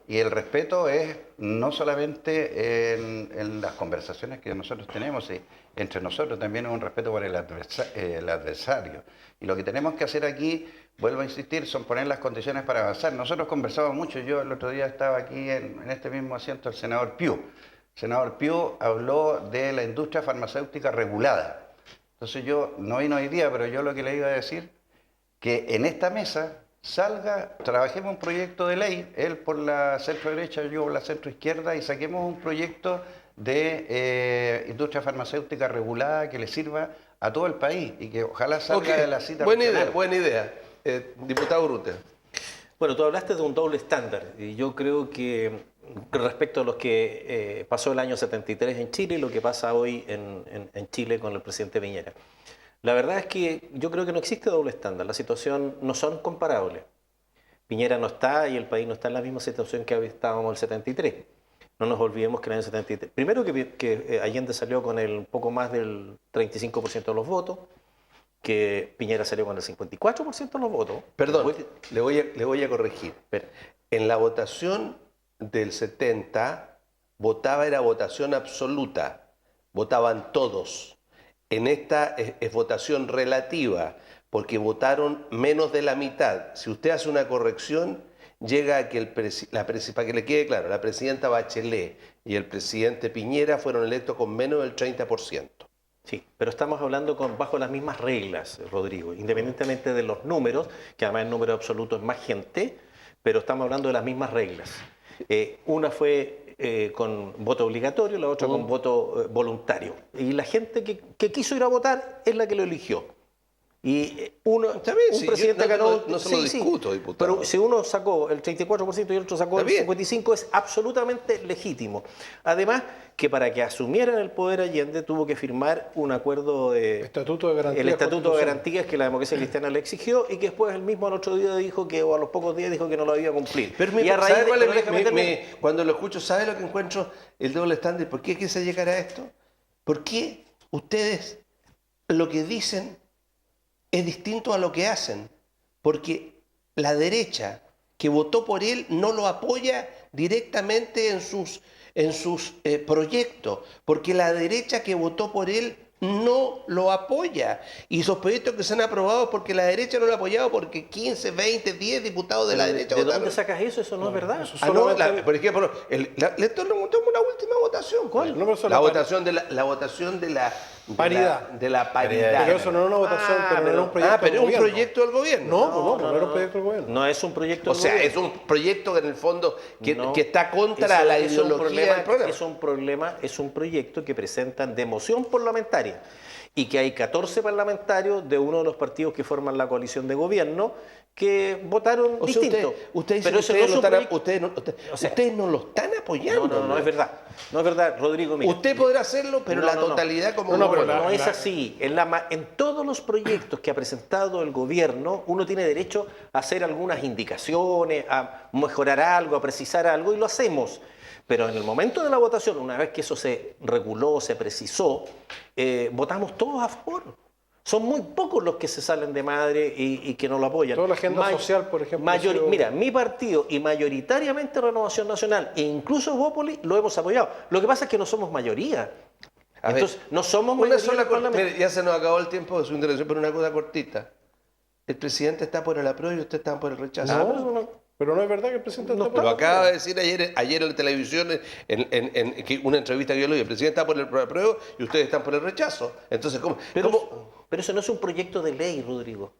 Speaker 2: Y el respeto es no solamente en las conversaciones que nosotros tenemos, entre nosotros también es un respeto por el adversario. Y lo que tenemos que hacer aquí, vuelvo a insistir, son poner las condiciones para avanzar. Nosotros conversamos mucho, yo el otro día estaba aquí en este mismo asiento el senador Piu. El senador Piu habló de la industria farmacéutica regulada. Entonces yo, no vino hoy día, pero yo lo que le iba a decir, que en esta mesa trabajemos un proyecto de ley, él por la centro derecha, yo por la centro izquierda, y saquemos un proyecto de industria farmacéutica regulada que le sirva a todo el país y que ojalá salga de la cita regional.
Speaker 1: Buena idea. Diputado Urrutia.
Speaker 3: Bueno, tú hablaste de un doble estándar y yo creo que respecto a lo que pasó el año 73 en Chile y lo que pasa hoy en Chile con el presidente Piñera. La verdad es que yo creo que no existe doble estándar, la situación no son comparables. Piñera no está y el país no está en la misma situación que estábamos en el 73. No nos olvidemos que en el año 73, primero que Allende salió con un poco más del 35% de los votos, que Piñera salió con el 54% de los votos.
Speaker 1: Perdón, le voy a corregir.
Speaker 3: Espera.
Speaker 1: En la votación del 70, era votación absoluta, votaban todos. En esta es votación relativa, porque votaron menos de la mitad. Si usted hace una corrección, llega a que para que le quede claro, la presidenta Bachelet y el presidente Piñera fueron electos con menos del 30%.
Speaker 3: Sí, pero estamos hablando bajo las mismas reglas, Rodrigo, independientemente de los números, que además el número absoluto es más gente, pero estamos hablando de las mismas reglas. Una fue con voto obligatorio, la otra con voto voluntario. Y la gente que quiso ir a votar es la que lo eligió. Y un presidente ganó...
Speaker 1: No se lo discuto, diputado.
Speaker 3: Pero si uno sacó el 34% y el otro sacó el 55%, es absolutamente legítimo. Además, que para que asumieran el poder Allende tuvo que firmar un acuerdo de...
Speaker 4: Estatuto de Garantías.
Speaker 3: El Estatuto de Garantías que la democracia cristiana le exigió y que después él mismo al otro día dijo que, o a los pocos días dijo que no lo había cumplido.
Speaker 1: Pero
Speaker 3: y a raíz
Speaker 1: ¿sabe cuál
Speaker 3: de,
Speaker 1: cuando lo escucho, ¿sabe lo que encuentro? El doble estándar. ¿Por qué quise llegar a esto? ¿Por qué ustedes lo que dicen es distinto a lo que hacen? Porque la derecha que votó por él no lo apoya directamente en sus proyectos, porque la derecha que votó por él no lo apoya. Y esos proyectos que se han aprobado porque la derecha no lo ha apoyado, porque 15, 20, 10 diputados de la derecha votaron.
Speaker 3: ¿De dónde sacas eso? Eso no es verdad.
Speaker 1: Por ejemplo, le tomo una última votación.
Speaker 3: ¿Cuál?
Speaker 1: La votación de la
Speaker 4: paridad.
Speaker 1: De la paridad.
Speaker 4: Pero eso no es una votación, pero no era un proyecto
Speaker 1: pero
Speaker 4: del
Speaker 1: es un
Speaker 4: gobierno.
Speaker 1: proyecto del gobierno.
Speaker 4: No era un proyecto del gobierno.
Speaker 3: No es un proyecto
Speaker 1: O
Speaker 3: del
Speaker 1: sea,
Speaker 3: gobierno.
Speaker 1: es un proyecto que en el fondo que está contra
Speaker 3: Eso
Speaker 1: la
Speaker 3: es
Speaker 1: ideología del programa.
Speaker 3: Es un proyecto que presentan de moción parlamentaria y que hay 14 parlamentarios de uno de los partidos que forman la coalición de gobierno que votaron
Speaker 1: O sea,
Speaker 3: distinto.
Speaker 1: usted dice
Speaker 3: pero
Speaker 1: que
Speaker 3: eso no es un proyecto-
Speaker 1: ustedes no lo están apoyando.
Speaker 3: No es verdad. No es verdad, Rodrigo. Mira.
Speaker 1: Usted podrá hacerlo, pero la totalidad como
Speaker 3: No es así. En todos los proyectos que ha presentado el gobierno, uno tiene derecho a hacer algunas indicaciones, a mejorar algo, a precisar algo, y lo hacemos. Pero en el momento de la votación, una vez que eso se reguló, se precisó, votamos todos a favor. Son muy pocos los que se salen de madre y que no lo apoyan.
Speaker 4: Toda la agenda social, por ejemplo.
Speaker 3: Mira, mi partido y mayoritariamente Renovación Nacional e incluso Bópoli lo hemos apoyado. Lo que pasa es que no somos mayoría. Entonces, no somos
Speaker 1: una
Speaker 3: mayoría
Speaker 1: sola
Speaker 3: en el Parlamento.
Speaker 1: Mire, ya se nos acabó el tiempo de su intervención, pero una cosa cortita. El presidente está por el apruebo y usted está por el rechazo.
Speaker 4: Pero no es verdad que el presidente está por
Speaker 1: Lo acaba de decir ayer en la televisión, en una entrevista que yo le di. El presidente está por el apruebo y ustedes están por el rechazo. Entonces,
Speaker 3: Pero eso no es un proyecto de ley, Rodrigo.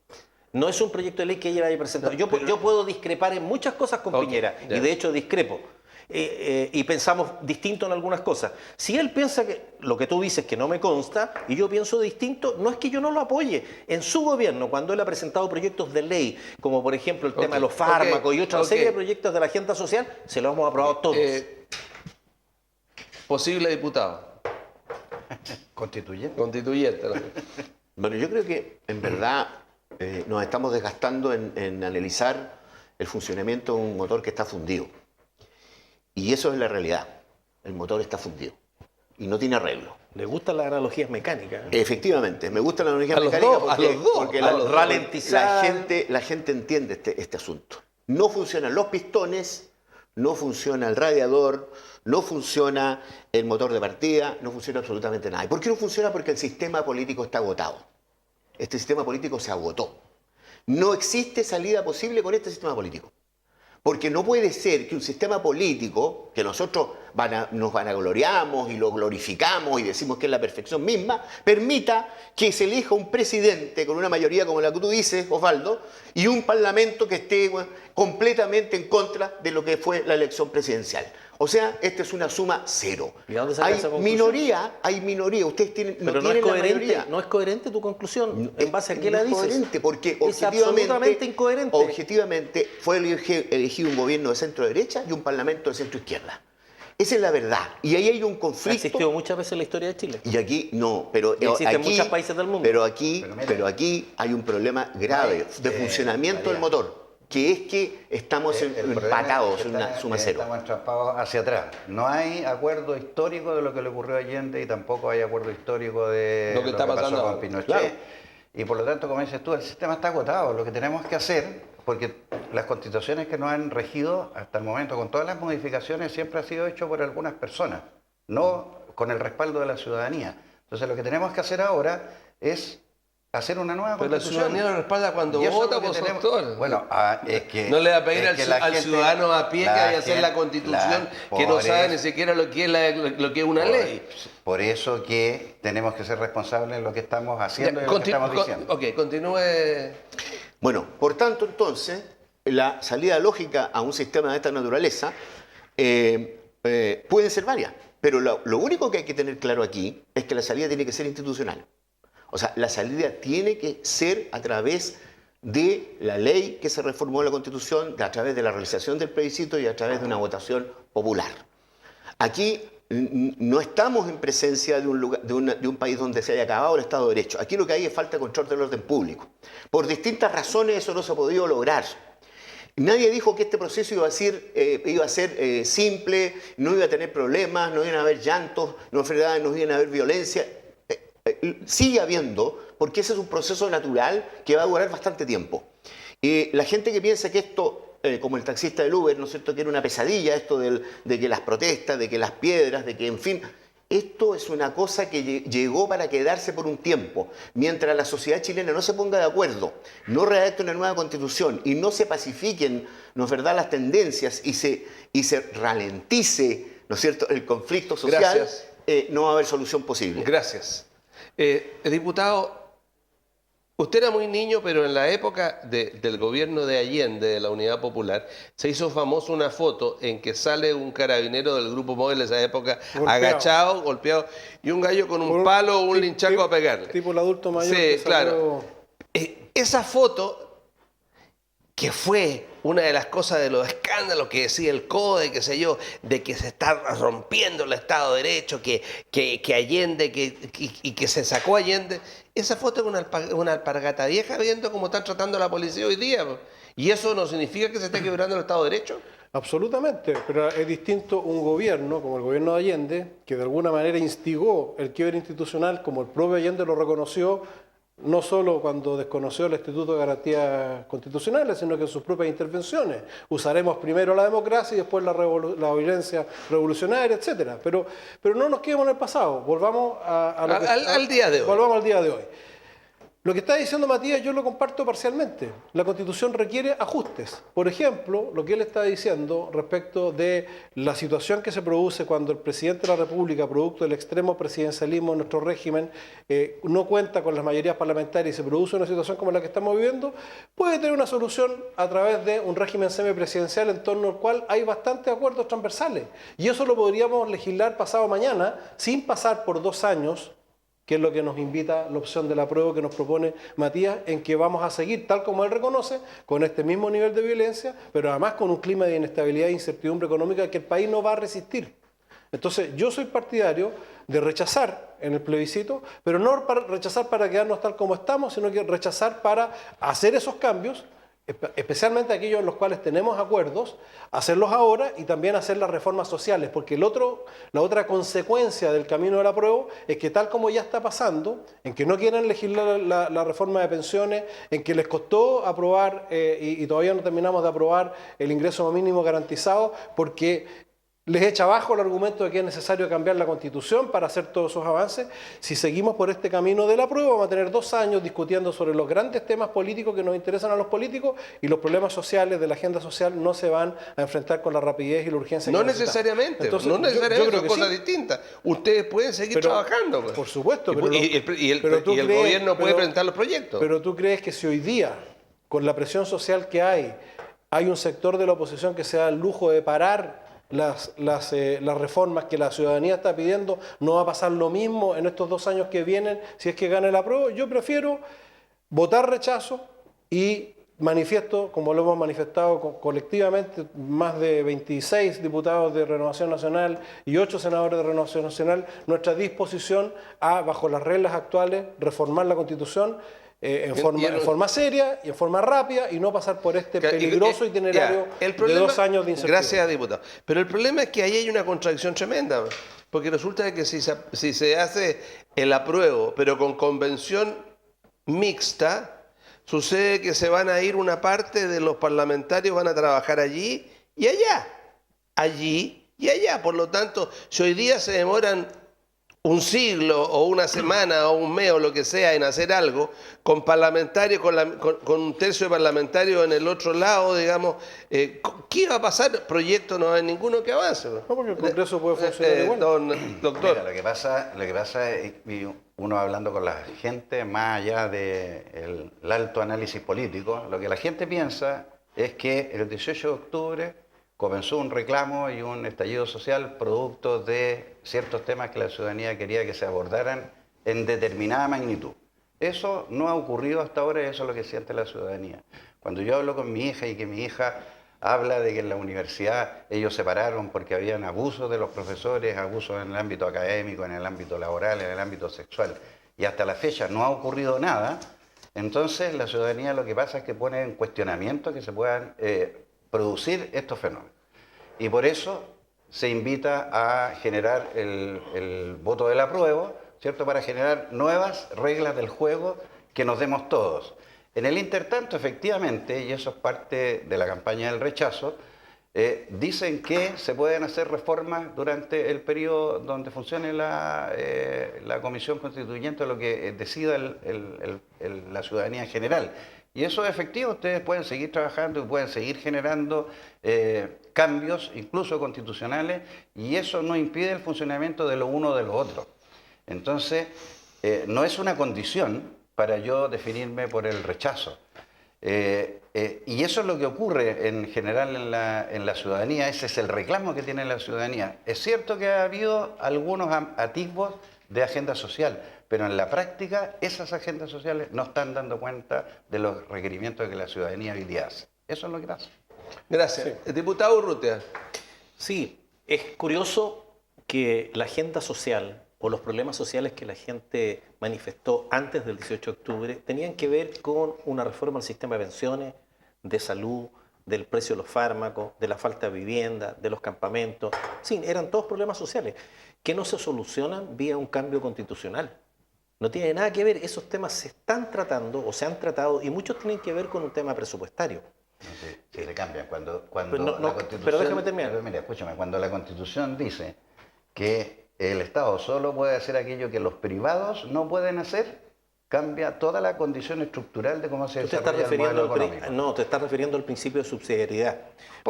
Speaker 3: No es un proyecto de ley que ella haya presentado. Yo puedo discrepar en muchas cosas con Piñera, y de hecho discrepo. Y pensamos distinto en algunas cosas. Si él piensa que lo que tú dices que no me consta y yo pienso distinto, no es que yo no lo apoye. En su gobierno, cuando él ha presentado proyectos de ley, como por ejemplo el tema de los fármacos y otra serie de proyectos de la agenda social, se los hemos aprobado todos.
Speaker 1: Posible diputado.
Speaker 2: Constituyente.
Speaker 1: Constituyente. ¿No?
Speaker 5: Bueno, yo creo que en verdad nos estamos desgastando en analizar el funcionamiento de un motor que está fundido. Y eso es la realidad. El motor está fundido y no tiene arreglo.
Speaker 3: Le gustan las analogías mecánicas.
Speaker 5: Efectivamente, me gusta la analogía
Speaker 1: A los
Speaker 5: mecánica
Speaker 1: dos,
Speaker 5: porque
Speaker 1: a los
Speaker 5: ralentizar. La gente entiende este asunto. No funcionan los pistones, no funciona el radiador, no funciona el motor de partida, no funciona absolutamente nada. ¿Y por qué no funciona? Porque el sistema político está agotado. Este sistema político se agotó. No existe salida posible con este sistema político. Porque no puede ser que un sistema político, que nosotros nos vanagloriamos y lo glorificamos y decimos que es la perfección misma, permita que se elija un presidente con una mayoría como la que tú dices, Osvaldo, y un parlamento que esté completamente en contra de lo que fue la elección presidencial. O sea, esta es una suma cero.
Speaker 3: ¿Y a dónde saca esa conclusión?
Speaker 5: Hay minoría. Ustedes tienen,
Speaker 3: Pero
Speaker 5: no
Speaker 3: no es
Speaker 5: tienen la
Speaker 3: coherente,
Speaker 5: mayoría.
Speaker 3: no es coherente tu conclusión. ¿En base a qué
Speaker 5: No
Speaker 3: la
Speaker 5: es
Speaker 3: dices?
Speaker 5: coherente, porque
Speaker 3: es absolutamente incoherente.
Speaker 5: objetivamente fue elegido un gobierno de centro-derecha y un parlamento de centro-izquierda. Esa es la verdad. Y ahí hay un
Speaker 3: Ha
Speaker 5: conflicto.
Speaker 3: existido muchas veces en la historia de Chile.
Speaker 5: Y aquí no, pero
Speaker 3: Y existe en
Speaker 5: aquí,
Speaker 3: muchos países del mundo.
Speaker 5: Pero aquí,
Speaker 2: mira,
Speaker 5: aquí hay un problema grave de funcionamiento del
Speaker 2: María,
Speaker 5: motor, que es que estamos
Speaker 2: el problema
Speaker 5: empatados
Speaker 2: es
Speaker 5: en
Speaker 2: que
Speaker 5: una suma cero.
Speaker 2: Estamos entrampados hacia atrás. No hay acuerdo histórico de lo que le ocurrió a Allende y tampoco hay acuerdo histórico de
Speaker 1: Lo que está
Speaker 2: pasó
Speaker 1: pasando
Speaker 2: con
Speaker 1: ahora.
Speaker 2: Pinochet.
Speaker 3: Claro.
Speaker 2: Y por lo tanto, como dices tú, el sistema está agotado. Lo que tenemos que hacer, porque las constituciones que nos han regido hasta el momento, con todas las modificaciones, siempre ha sido hecho por algunas personas, no con el respaldo de la ciudadanía. Entonces, lo que tenemos que hacer ahora es hacer una nueva
Speaker 1: Pero la
Speaker 2: constitución.
Speaker 1: ciudadanía lo respalda cuando
Speaker 2: Y eso es
Speaker 1: vota,
Speaker 2: lo que
Speaker 1: pues,
Speaker 2: tenemos.
Speaker 1: doctor.
Speaker 2: Bueno, es que...
Speaker 1: No le va a pedir
Speaker 2: es que la
Speaker 1: al
Speaker 2: gente-
Speaker 1: ciudadano a pie que
Speaker 2: la
Speaker 1: vaya a hacer la
Speaker 2: gente-
Speaker 1: constitución
Speaker 2: la-
Speaker 1: que no
Speaker 2: por
Speaker 1: sabe
Speaker 2: eso-
Speaker 1: ni siquiera lo que es una ley.
Speaker 2: Por eso que tenemos que ser responsables de lo que estamos haciendo y lo que estamos diciendo.
Speaker 1: Ok, continúe.
Speaker 5: Bueno, por tanto, entonces, la salida lógica a un sistema de esta naturaleza pueden ser varias, pero lo único que hay que tener claro aquí es que la salida tiene que ser institucional. O sea, la salida tiene que ser a través de la ley que se reformó en la Constitución, a través de la realización del plebiscito y a través de una votación popular. Aquí no estamos en presencia de un país donde se haya acabado el Estado de Derecho. Aquí lo que hay es falta de control del orden público. Por distintas razones eso no se ha podido lograr. Nadie dijo que este proceso iba a ser simple, no iba a tener problemas, no iban a haber llantos, no iban a haber violencia. Sigue habiendo, porque ese es un proceso natural que va a durar bastante tiempo. La gente que piensa que esto, como el taxista del Uber, ¿no es cierto?, que era una pesadilla, esto de que las protestas, de que las piedras, de que, en fin, esto es una cosa que llegó para quedarse por un tiempo. Mientras la sociedad chilena no se ponga de acuerdo, no redacte una nueva constitución y no se pacifiquen, ¿no es verdad?, las tendencias y se ralentice, ¿no es cierto?, el conflicto social,
Speaker 1: Gracias.
Speaker 5: no va a haber solución posible.
Speaker 1: Gracias. Diputado, usted era muy niño, pero en la época del gobierno de Allende, de la Unidad Popular, se hizo famoso una foto en que sale un carabinero del Grupo Móvil de esa época,
Speaker 4: Golpeado.
Speaker 1: agachado, golpeado, y un gallo con un palo o un linchaco a pegarle.
Speaker 4: Tipo el adulto mayor.
Speaker 1: Sí,
Speaker 4: que
Speaker 1: claro.
Speaker 4: salió-
Speaker 1: Esa foto, que fue una de las cosas de los escándalos que decía el CODE, qué sé yo, de que se está rompiendo el Estado de Derecho, que Allende, y que se sacó Allende. Esa foto es una alpargata vieja viendo cómo están tratando a la policía hoy día. Po. ¿Y eso no significa que se esté quebrando el Estado de Derecho?
Speaker 4: Absolutamente, pero es distinto un gobierno como el gobierno de Allende, que de alguna manera instigó el quiebre institucional, como el propio Allende lo reconoció, no solo cuando desconoció el Instituto de Garantías Constitucionales, sino que en sus propias intervenciones. Usaremos primero la democracia y después la violencia revolucionaria, etcétera. Pero no nos quedemos en el pasado, volvamos
Speaker 1: al día de hoy.
Speaker 4: Volvamos al día de hoy. Lo que está diciendo Matías yo lo comparto parcialmente. La Constitución requiere ajustes. Por ejemplo, lo que él está diciendo respecto de la situación que se produce cuando el presidente de la República, producto del extremo presidencialismo de nuestro régimen, no cuenta con las mayorías parlamentarias y se produce una situación como la que estamos viviendo, puede tener una solución a través de un régimen semipresidencial en torno al cual hay bastantes acuerdos transversales. Y eso lo podríamos legislar pasado mañana sin pasar por 2 años, que es lo que nos invita la opción del apruebo que nos propone Matías, en que vamos a seguir, tal como él reconoce, con este mismo nivel de violencia, pero además con un clima de inestabilidad e incertidumbre económica que el país no va a resistir. Entonces, yo soy partidario de rechazar en el plebiscito, pero no para rechazar para quedarnos tal como estamos, sino que rechazar para hacer esos cambios, especialmente aquellos en los cuales tenemos acuerdos, hacerlos ahora y también hacer las reformas sociales, porque la otra consecuencia del camino del apruebo es que tal como ya está pasando, en que no quieren legislar la reforma de pensiones, en que les costó aprobar y todavía no terminamos de aprobar el ingreso mínimo garantizado, porque les echa abajo el argumento de que es necesario cambiar la Constitución para hacer todos esos avances. Si seguimos por este camino de la prueba, vamos a tener 2 años discutiendo sobre los grandes temas políticos que nos interesan a los políticos y los problemas sociales de la agenda social no se van a enfrentar con la rapidez y la urgencia.
Speaker 1: No
Speaker 4: que necesitamos.
Speaker 1: necesariamente,
Speaker 4: Entonces,
Speaker 1: no necesariamente,
Speaker 4: yo creo
Speaker 1: son
Speaker 4: que
Speaker 1: cosas
Speaker 4: sí.
Speaker 1: distintas. Ustedes pueden seguir
Speaker 4: Pero,
Speaker 1: trabajando. Pues.
Speaker 4: por supuesto,
Speaker 1: Y,
Speaker 4: pero
Speaker 1: y el
Speaker 4: pero tú crees-
Speaker 1: gobierno puede
Speaker 4: pero-
Speaker 1: presentar los proyectos.
Speaker 4: Pero tú crees que si hoy día, con la presión social que hay un sector de la oposición que se da el lujo de parar las reformas que la ciudadanía está pidiendo, no va a pasar lo mismo en estos 2 años que vienen si es que gana el apruebo. Yo prefiero votar rechazo y manifiesto, como lo hemos manifestado colectivamente, más de 26 diputados de Renovación Nacional y 8 senadores de Renovación Nacional, nuestra disposición a, bajo las reglas actuales, reformar la Constitución en forma seria y en forma rápida y no pasar por este peligroso itinerario de 2 años de incertidumbre.
Speaker 1: Gracias, diputado. Pero el problema es que ahí hay una contradicción tremenda, porque resulta que si se hace el apruebo, pero con convención mixta, sucede que se van a ir una parte de los parlamentarios, van a trabajar allí y allá. Allí y allá. Por lo tanto, si hoy día se demoran un siglo o una semana o un mes o lo que sea en hacer algo, con parlamentarios, con un tercio de parlamentarios en el otro lado, digamos, ¿qué va a pasar? Proyecto no hay ninguno que avance.
Speaker 4: No, porque el Congreso puede funcionar igual.
Speaker 1: Doctor.
Speaker 2: Mira, lo que pasa es, y uno hablando con la gente, más allá del alto análisis político, lo que la gente piensa es que el 18 de octubre comenzó un reclamo y un estallido social producto de ciertos temas que la ciudadanía quería que se abordaran en determinada magnitud. Eso no ha ocurrido hasta ahora y eso es lo que siente la ciudadanía. Cuando yo hablo con mi hija y que mi hija habla de que en la universidad ellos se pararon porque habían abusos de los profesores, abusos en el ámbito académico, en el ámbito laboral, en el ámbito sexual, y hasta la fecha no ha ocurrido nada, entonces la ciudadanía lo que pasa es que pone en cuestionamiento que se puedan producir estos fenómenos. Y por eso se invita a generar el voto del apruebo, ¿cierto? Para generar nuevas reglas del juego que nos demos todos. En el intertanto, efectivamente, y eso es parte de la campaña del rechazo, dicen que se pueden hacer reformas durante el periodo donde funcione la Comisión Constituyente, lo que decida la ciudadanía en general. Y eso es efectivo, ustedes pueden seguir trabajando y pueden seguir generando cambios, incluso constitucionales, y eso no impide el funcionamiento de lo uno o de lo otro. Entonces, no es una condición para yo definirme por el rechazo. Y eso es lo que ocurre en general en la ciudadanía, ese es el reclamo que tiene la ciudadanía. Es cierto que ha habido algunos atisbos de agenda social, pero en la práctica esas agendas sociales no están dando cuenta de los requerimientos que la ciudadanía hoy día hace. Eso es lo que pasa.
Speaker 1: Gracias. Sí. Diputado Urrutia.
Speaker 3: Sí, es curioso que la agenda social o los problemas sociales que la gente manifestó antes del 18 de octubre tenían que ver con una reforma al sistema de pensiones, de salud, del precio de los fármacos, de la falta de vivienda, de los campamentos. Sí, eran todos problemas sociales que no se solucionan vía un cambio constitucional. No tiene nada que ver, esos temas se están tratando o se han tratado y muchos tienen que ver con un tema presupuestario.
Speaker 2: No sé, si le cambian. Cuando
Speaker 3: la Constitución, pero déjame terminar.
Speaker 2: Pero mira, escúchame, cuando la Constitución dice que el Estado solo puede hacer aquello que los privados no pueden hacer, cambia toda la condición estructural de cómo se desarrolla el modelo económico.
Speaker 3: No, te estás refiriendo al principio de subsidiariedad,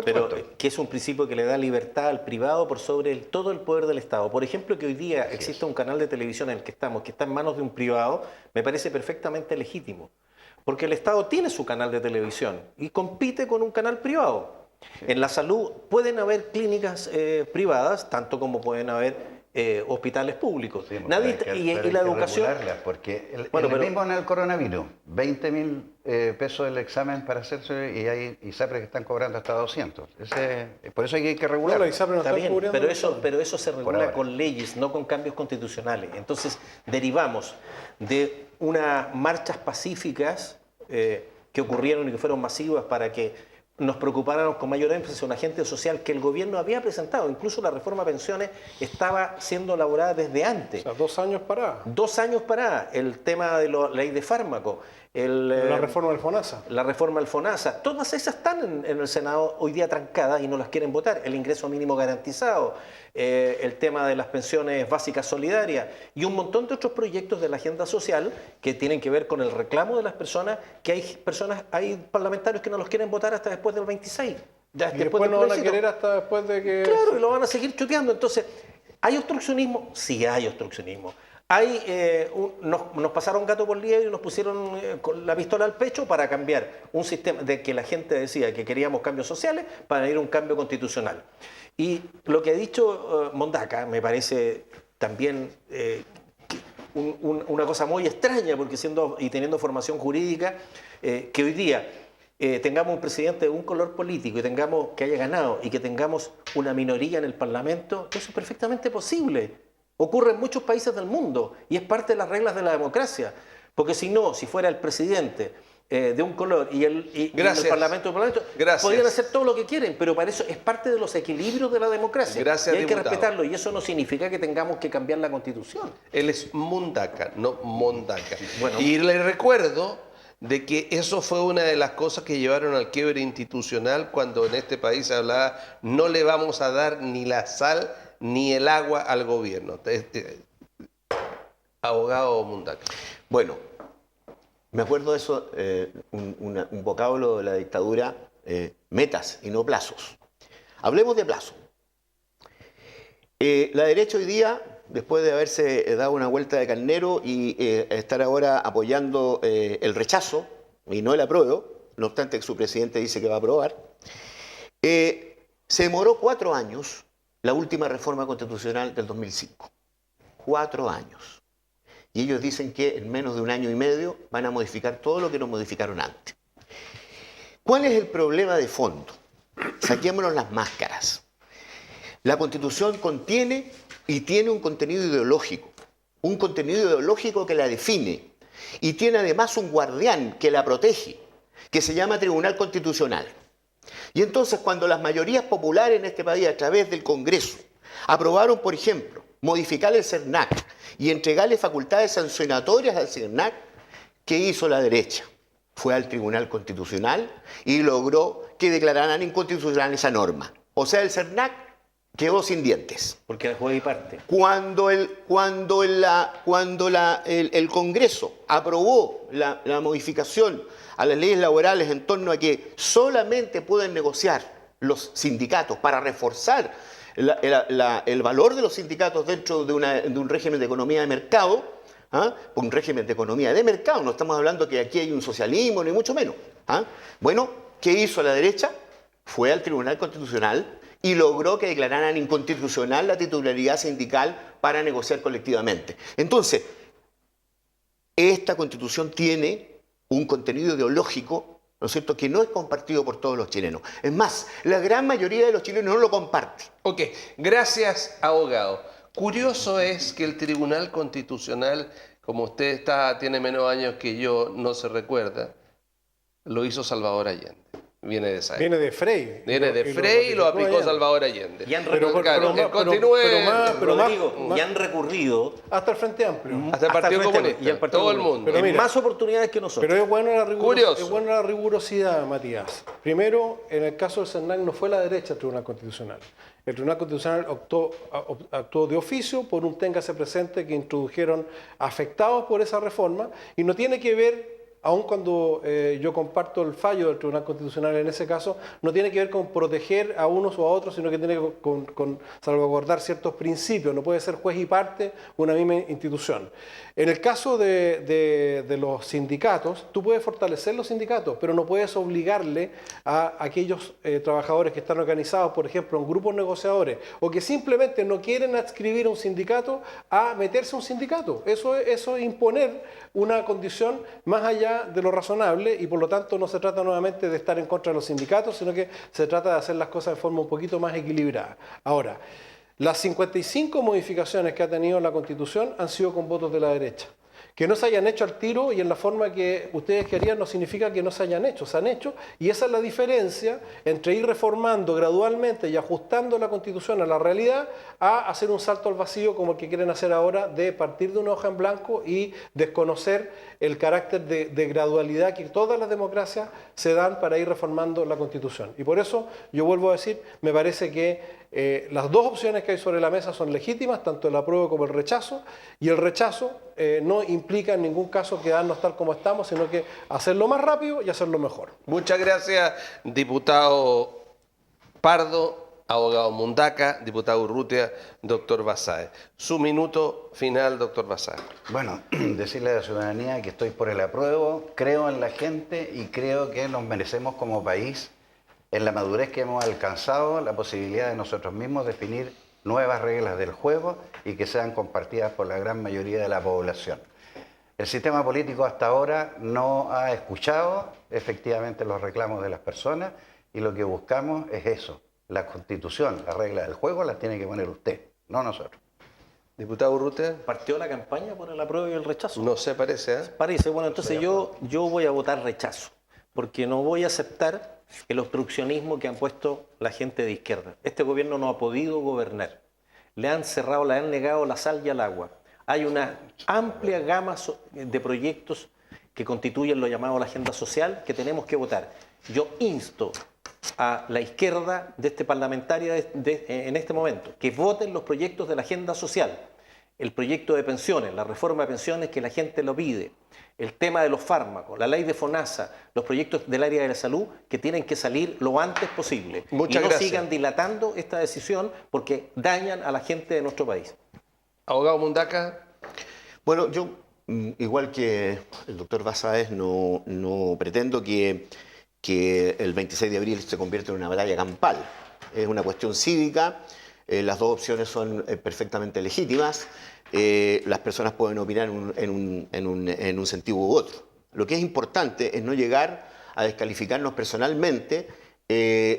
Speaker 2: pero
Speaker 3: que es un principio que le da libertad al privado por sobre todo el poder del Estado. Por ejemplo, que hoy día exista un canal de televisión en el que estamos, que está en manos de un privado, me parece perfectamente legítimo. Porque el Estado tiene su canal de televisión y compite con un canal privado. Sí. En la salud pueden haber clínicas privadas, tanto como pueden haber hospitales públicos.
Speaker 2: Sí,
Speaker 3: y la educación...
Speaker 2: Porque mismo en el coronavirus, 20.000 pesos el examen para hacerse y hay ISAPRES que están cobrando hasta 200. Por eso hay que regularlo.
Speaker 3: Está bien, pero eso se regula con leyes, no con cambios constitucionales. Entonces derivamos de unas marchas pacíficas que ocurrieron y que fueron masivas para que nos preocupáramos con mayor énfasis una agenda social que el gobierno había presentado. Incluso la reforma de pensiones estaba siendo elaborada desde antes.
Speaker 4: O sea, 2 años parada.
Speaker 3: 2 años parada. El tema de la ley de fármaco.
Speaker 4: La reforma del FONASA.
Speaker 3: La reforma del FONASA. Todas esas están en el Senado hoy día trancadas y no las quieren votar. El ingreso mínimo garantizado, el tema de las pensiones básicas solidarias y un montón de otros proyectos de la agenda social que tienen que ver con el reclamo de las personas, que hay parlamentarios que no los quieren votar hasta después del 26.
Speaker 4: Ya y después no van a querer hasta después de que...
Speaker 3: Claro, y lo van a seguir chuteando. Entonces, ¿hay obstruccionismo? Sí hay obstruccionismo. Nos pasaron gato por liebre y nos pusieron con la pistola al pecho para cambiar un sistema de que la gente decía que queríamos cambios sociales para ir a un cambio constitucional. Y lo que ha dicho Mondaca me parece también una cosa muy extraña, porque teniendo formación jurídica, que hoy día tengamos un presidente de un color político y que haya ganado y que tengamos una minoría en el Parlamento, eso es perfectamente posible. Ocurre en muchos países del mundo y es parte de las reglas de la democracia. Porque si fuera el presidente de un color y el Parlamento, podrían hacer todo lo que quieren, pero para eso es parte de los equilibrios de la democracia.
Speaker 1: Gracias,
Speaker 3: y hay que
Speaker 1: diputado.
Speaker 3: respetarlo, y eso no significa que tengamos que cambiar la Constitución.
Speaker 1: Él es Mundaca, no Mondaca.
Speaker 3: Bueno.
Speaker 1: Y le recuerdo de que eso fue una de las cosas que llevaron al quiebre institucional cuando en este país se hablaba no le vamos a dar ni la sal ni el agua al gobierno. Abogado Mundaca.
Speaker 5: Bueno, me acuerdo de eso, un vocablo de la dictadura, metas y no plazos. Hablemos de plazo. La derecha hoy día, después de haberse dado una vuelta de carnero y estar ahora apoyando el rechazo y no el apruebo, no obstante que su presidente dice que va a aprobar, se demoró 4 años la última reforma constitucional del 2005. 4 años. Y ellos dicen que en menos de 1 año y medio van a modificar todo lo que no modificaron antes. ¿Cuál es el problema de fondo? Saquémonos las máscaras. La Constitución contiene y tiene un contenido ideológico que la define, y tiene además un guardián que la protege, que se llama Tribunal Constitucional. Y entonces cuando las mayorías populares en este país a través del Congreso aprobaron, por ejemplo, modificar el CERNAC y entregarle facultades sancionatorias al CERNAC, ¿qué hizo la derecha? Fue al Tribunal Constitucional y logró que declararan inconstitucional esa norma. O sea, el CERNAC quedó sin dientes.
Speaker 3: Porque era juez y parte.
Speaker 5: Cuando el Congreso aprobó la modificación a las leyes laborales en torno a que solamente pueden negociar los sindicatos para reforzar el valor de los sindicatos dentro de un régimen de economía de mercado, un régimen de economía de mercado, no estamos hablando que aquí hay un socialismo, ni mucho menos. Bueno, ¿qué hizo la derecha? Fue al Tribunal Constitucional y logró que declararan inconstitucional la titularidad sindical para negociar colectivamente. Entonces, esta Constitución tiene un contenido ideológico, ¿no es cierto?, que no es compartido por todos los chilenos. Es más, la gran mayoría de los chilenos no lo comparte.
Speaker 1: Ok, gracias, abogado. Curioso es que el Tribunal Constitucional, como usted tiene menos años que yo, no se recuerda, lo hizo Salvador Allende. Viene de esa época.
Speaker 4: Viene de Frey.
Speaker 1: Viene de Frey y lo aplicó
Speaker 4: Allende.
Speaker 1: Salvador Allende.
Speaker 3: Y han recurrido
Speaker 4: hasta el Frente Amplio.
Speaker 1: hasta el Partido Comunista,
Speaker 3: y el Partido
Speaker 1: todo el
Speaker 3: Comunista.
Speaker 1: mundo.
Speaker 4: Pero
Speaker 3: en
Speaker 4: mira,
Speaker 3: más oportunidades que nosotros.
Speaker 4: Pero es buena
Speaker 1: Curioso.
Speaker 4: la rigurosidad, Matías. Primero, en el caso del CERNAC no fue la derecha el Tribunal Constitucional. El Tribunal Constitucional actuó de oficio por un téngase presente que introdujeron afectados por esa reforma y no tiene que ver, aun cuando yo comparto el fallo del Tribunal Constitucional en ese caso, no tiene que ver con proteger a unos o a otros, sino que tiene que ver con salvaguardar ciertos principios. No puede ser juez y parte una misma institución. En el caso de los sindicatos, tú puedes fortalecer los sindicatos, pero no puedes obligarle a aquellos trabajadores que están organizados, por ejemplo, en grupos negociadores, o que simplemente no quieren adscribir a un sindicato, a meterse a un sindicato. Eso es imponer una condición más allá de lo razonable, y por lo tanto no se trata nuevamente de estar en contra de los sindicatos, sino que se trata de hacer las cosas de forma un poquito más equilibrada. Ahora, las 55 modificaciones que ha tenido la Constitución han sido con votos de la derecha. Que no se hayan hecho al tiro y en la forma que ustedes querían no significa que no se hayan hecho, se han hecho, y esa es la diferencia entre ir reformando gradualmente y ajustando la Constitución a la realidad a hacer un salto al vacío como el que quieren hacer ahora, de partir de una hoja en blanco y desconocer el carácter de gradualidad que todas las democracias se dan para ir reformando la Constitución. Y por eso yo vuelvo a decir, me parece que las dos opciones que hay sobre la mesa son legítimas, tanto el apruebo como el rechazo, y el rechazo no implica en ningún caso quedarnos tal como estamos, sino que hacerlo más rápido y hacerlo mejor.
Speaker 1: Muchas gracias, diputado Pardo. abogado Mundaca, diputado Urrutia, doctor Basáez. Su minuto final, doctor Basáez.
Speaker 2: Bueno, decirle a la ciudadanía que estoy por el apruebo, creo en la gente y creo que nos merecemos como país, en la madurez que hemos alcanzado, la posibilidad de nosotros mismos definir nuevas reglas del juego y que sean compartidas por la gran mayoría de la población. El sistema político hasta ahora no ha escuchado efectivamente los reclamos de las personas y lo que buscamos es eso. La Constitución, las reglas del juego las tiene que poner usted, no nosotros.
Speaker 1: Diputado Urrutia.
Speaker 3: ¿Partió la campaña por el apruebo y el rechazo?
Speaker 1: No se parece, ¿eh?
Speaker 3: Parece. Bueno, entonces yo voy a votar rechazo, porque no voy a aceptar el obstruccionismo que han puesto la gente de izquierda. Este gobierno no ha podido gobernar. Le han cerrado, le han negado la sal y el agua. Hay una amplia gama de proyectos que constituyen lo llamado la agenda social que tenemos que votar. Yo insto a la izquierda de este parlamentaria en este momento que voten los proyectos de la agenda social, el proyecto de pensiones, la reforma de pensiones que la gente lo pide, el tema de los fármacos, la ley de FONASA, los proyectos del área de la salud que tienen que salir lo antes posible.
Speaker 1: Muchas
Speaker 3: y no
Speaker 1: gracias.
Speaker 3: sigan dilatando esta decisión porque dañan a la gente de nuestro país.
Speaker 1: Abogado Mundaca.
Speaker 5: Bueno, yo, igual que el doctor Basáez, no pretendo que el 26 de abril se convierta en una batalla campal. Es una cuestión cívica, las dos opciones son perfectamente legítimas, las personas pueden opinar en un sentido u otro. Lo que es importante es no llegar a descalificarnos personalmente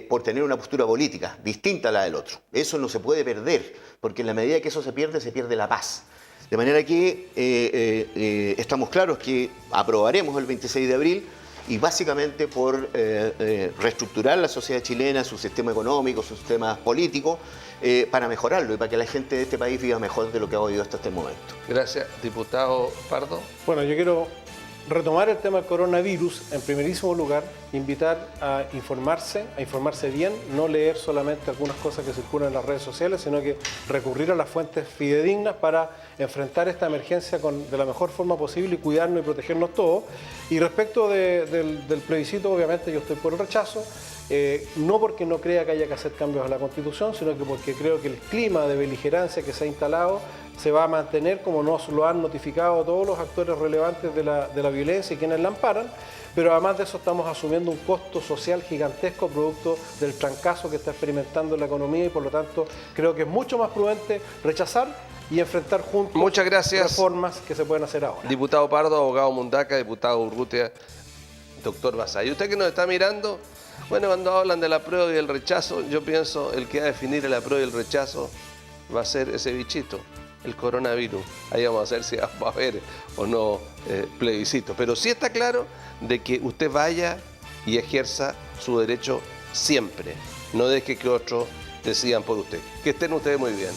Speaker 5: por tener una postura política distinta a la del otro. Eso no se puede perder, porque en la medida que eso se pierde la paz. De manera que estamos claros que aprobaremos el 26 de abril y básicamente por reestructurar la sociedad chilena, su sistema económico, su sistema político, para mejorarlo y para que la gente de este país viva mejor de lo que ha vivido hasta este momento.
Speaker 1: Gracias. Diputado Pardo.
Speaker 4: Bueno, yo quiero retomar el tema del coronavirus, en primerísimo lugar, invitar a informarse bien, no leer solamente algunas cosas que circulan en las redes sociales, sino que recurrir a las fuentes fidedignas para enfrentar esta emergencia de la mejor forma posible y cuidarnos y protegernos todos. Y respecto del plebiscito, obviamente yo estoy por el rechazo, no porque no crea que haya que hacer cambios a la Constitución, sino que porque creo que el clima de beligerancia que se ha instalado se va a mantener como nos lo han notificado todos los actores relevantes de la violencia y quienes la amparan, pero además de eso estamos asumiendo un costo social gigantesco producto del trancazo que está experimentando la economía y por lo tanto creo que es mucho más prudente rechazar y enfrentar juntos
Speaker 1: Muchas gracias.
Speaker 4: reformas que se pueden hacer ahora.
Speaker 1: Diputado Pardo, abogado Mundaca, diputado Urrutia, doctor Basáez. ¿Y usted que nos está mirando? Bueno, cuando hablan del apruebo y el rechazo, yo pienso el que va a definir el apruebo y el rechazo va a ser ese bichito, el coronavirus. Ahí vamos a ver si va a haber o no plebiscito. Pero sí está claro de que usted vaya y ejerza su derecho siempre. No deje que otros decidan por usted. Que estén ustedes muy bien.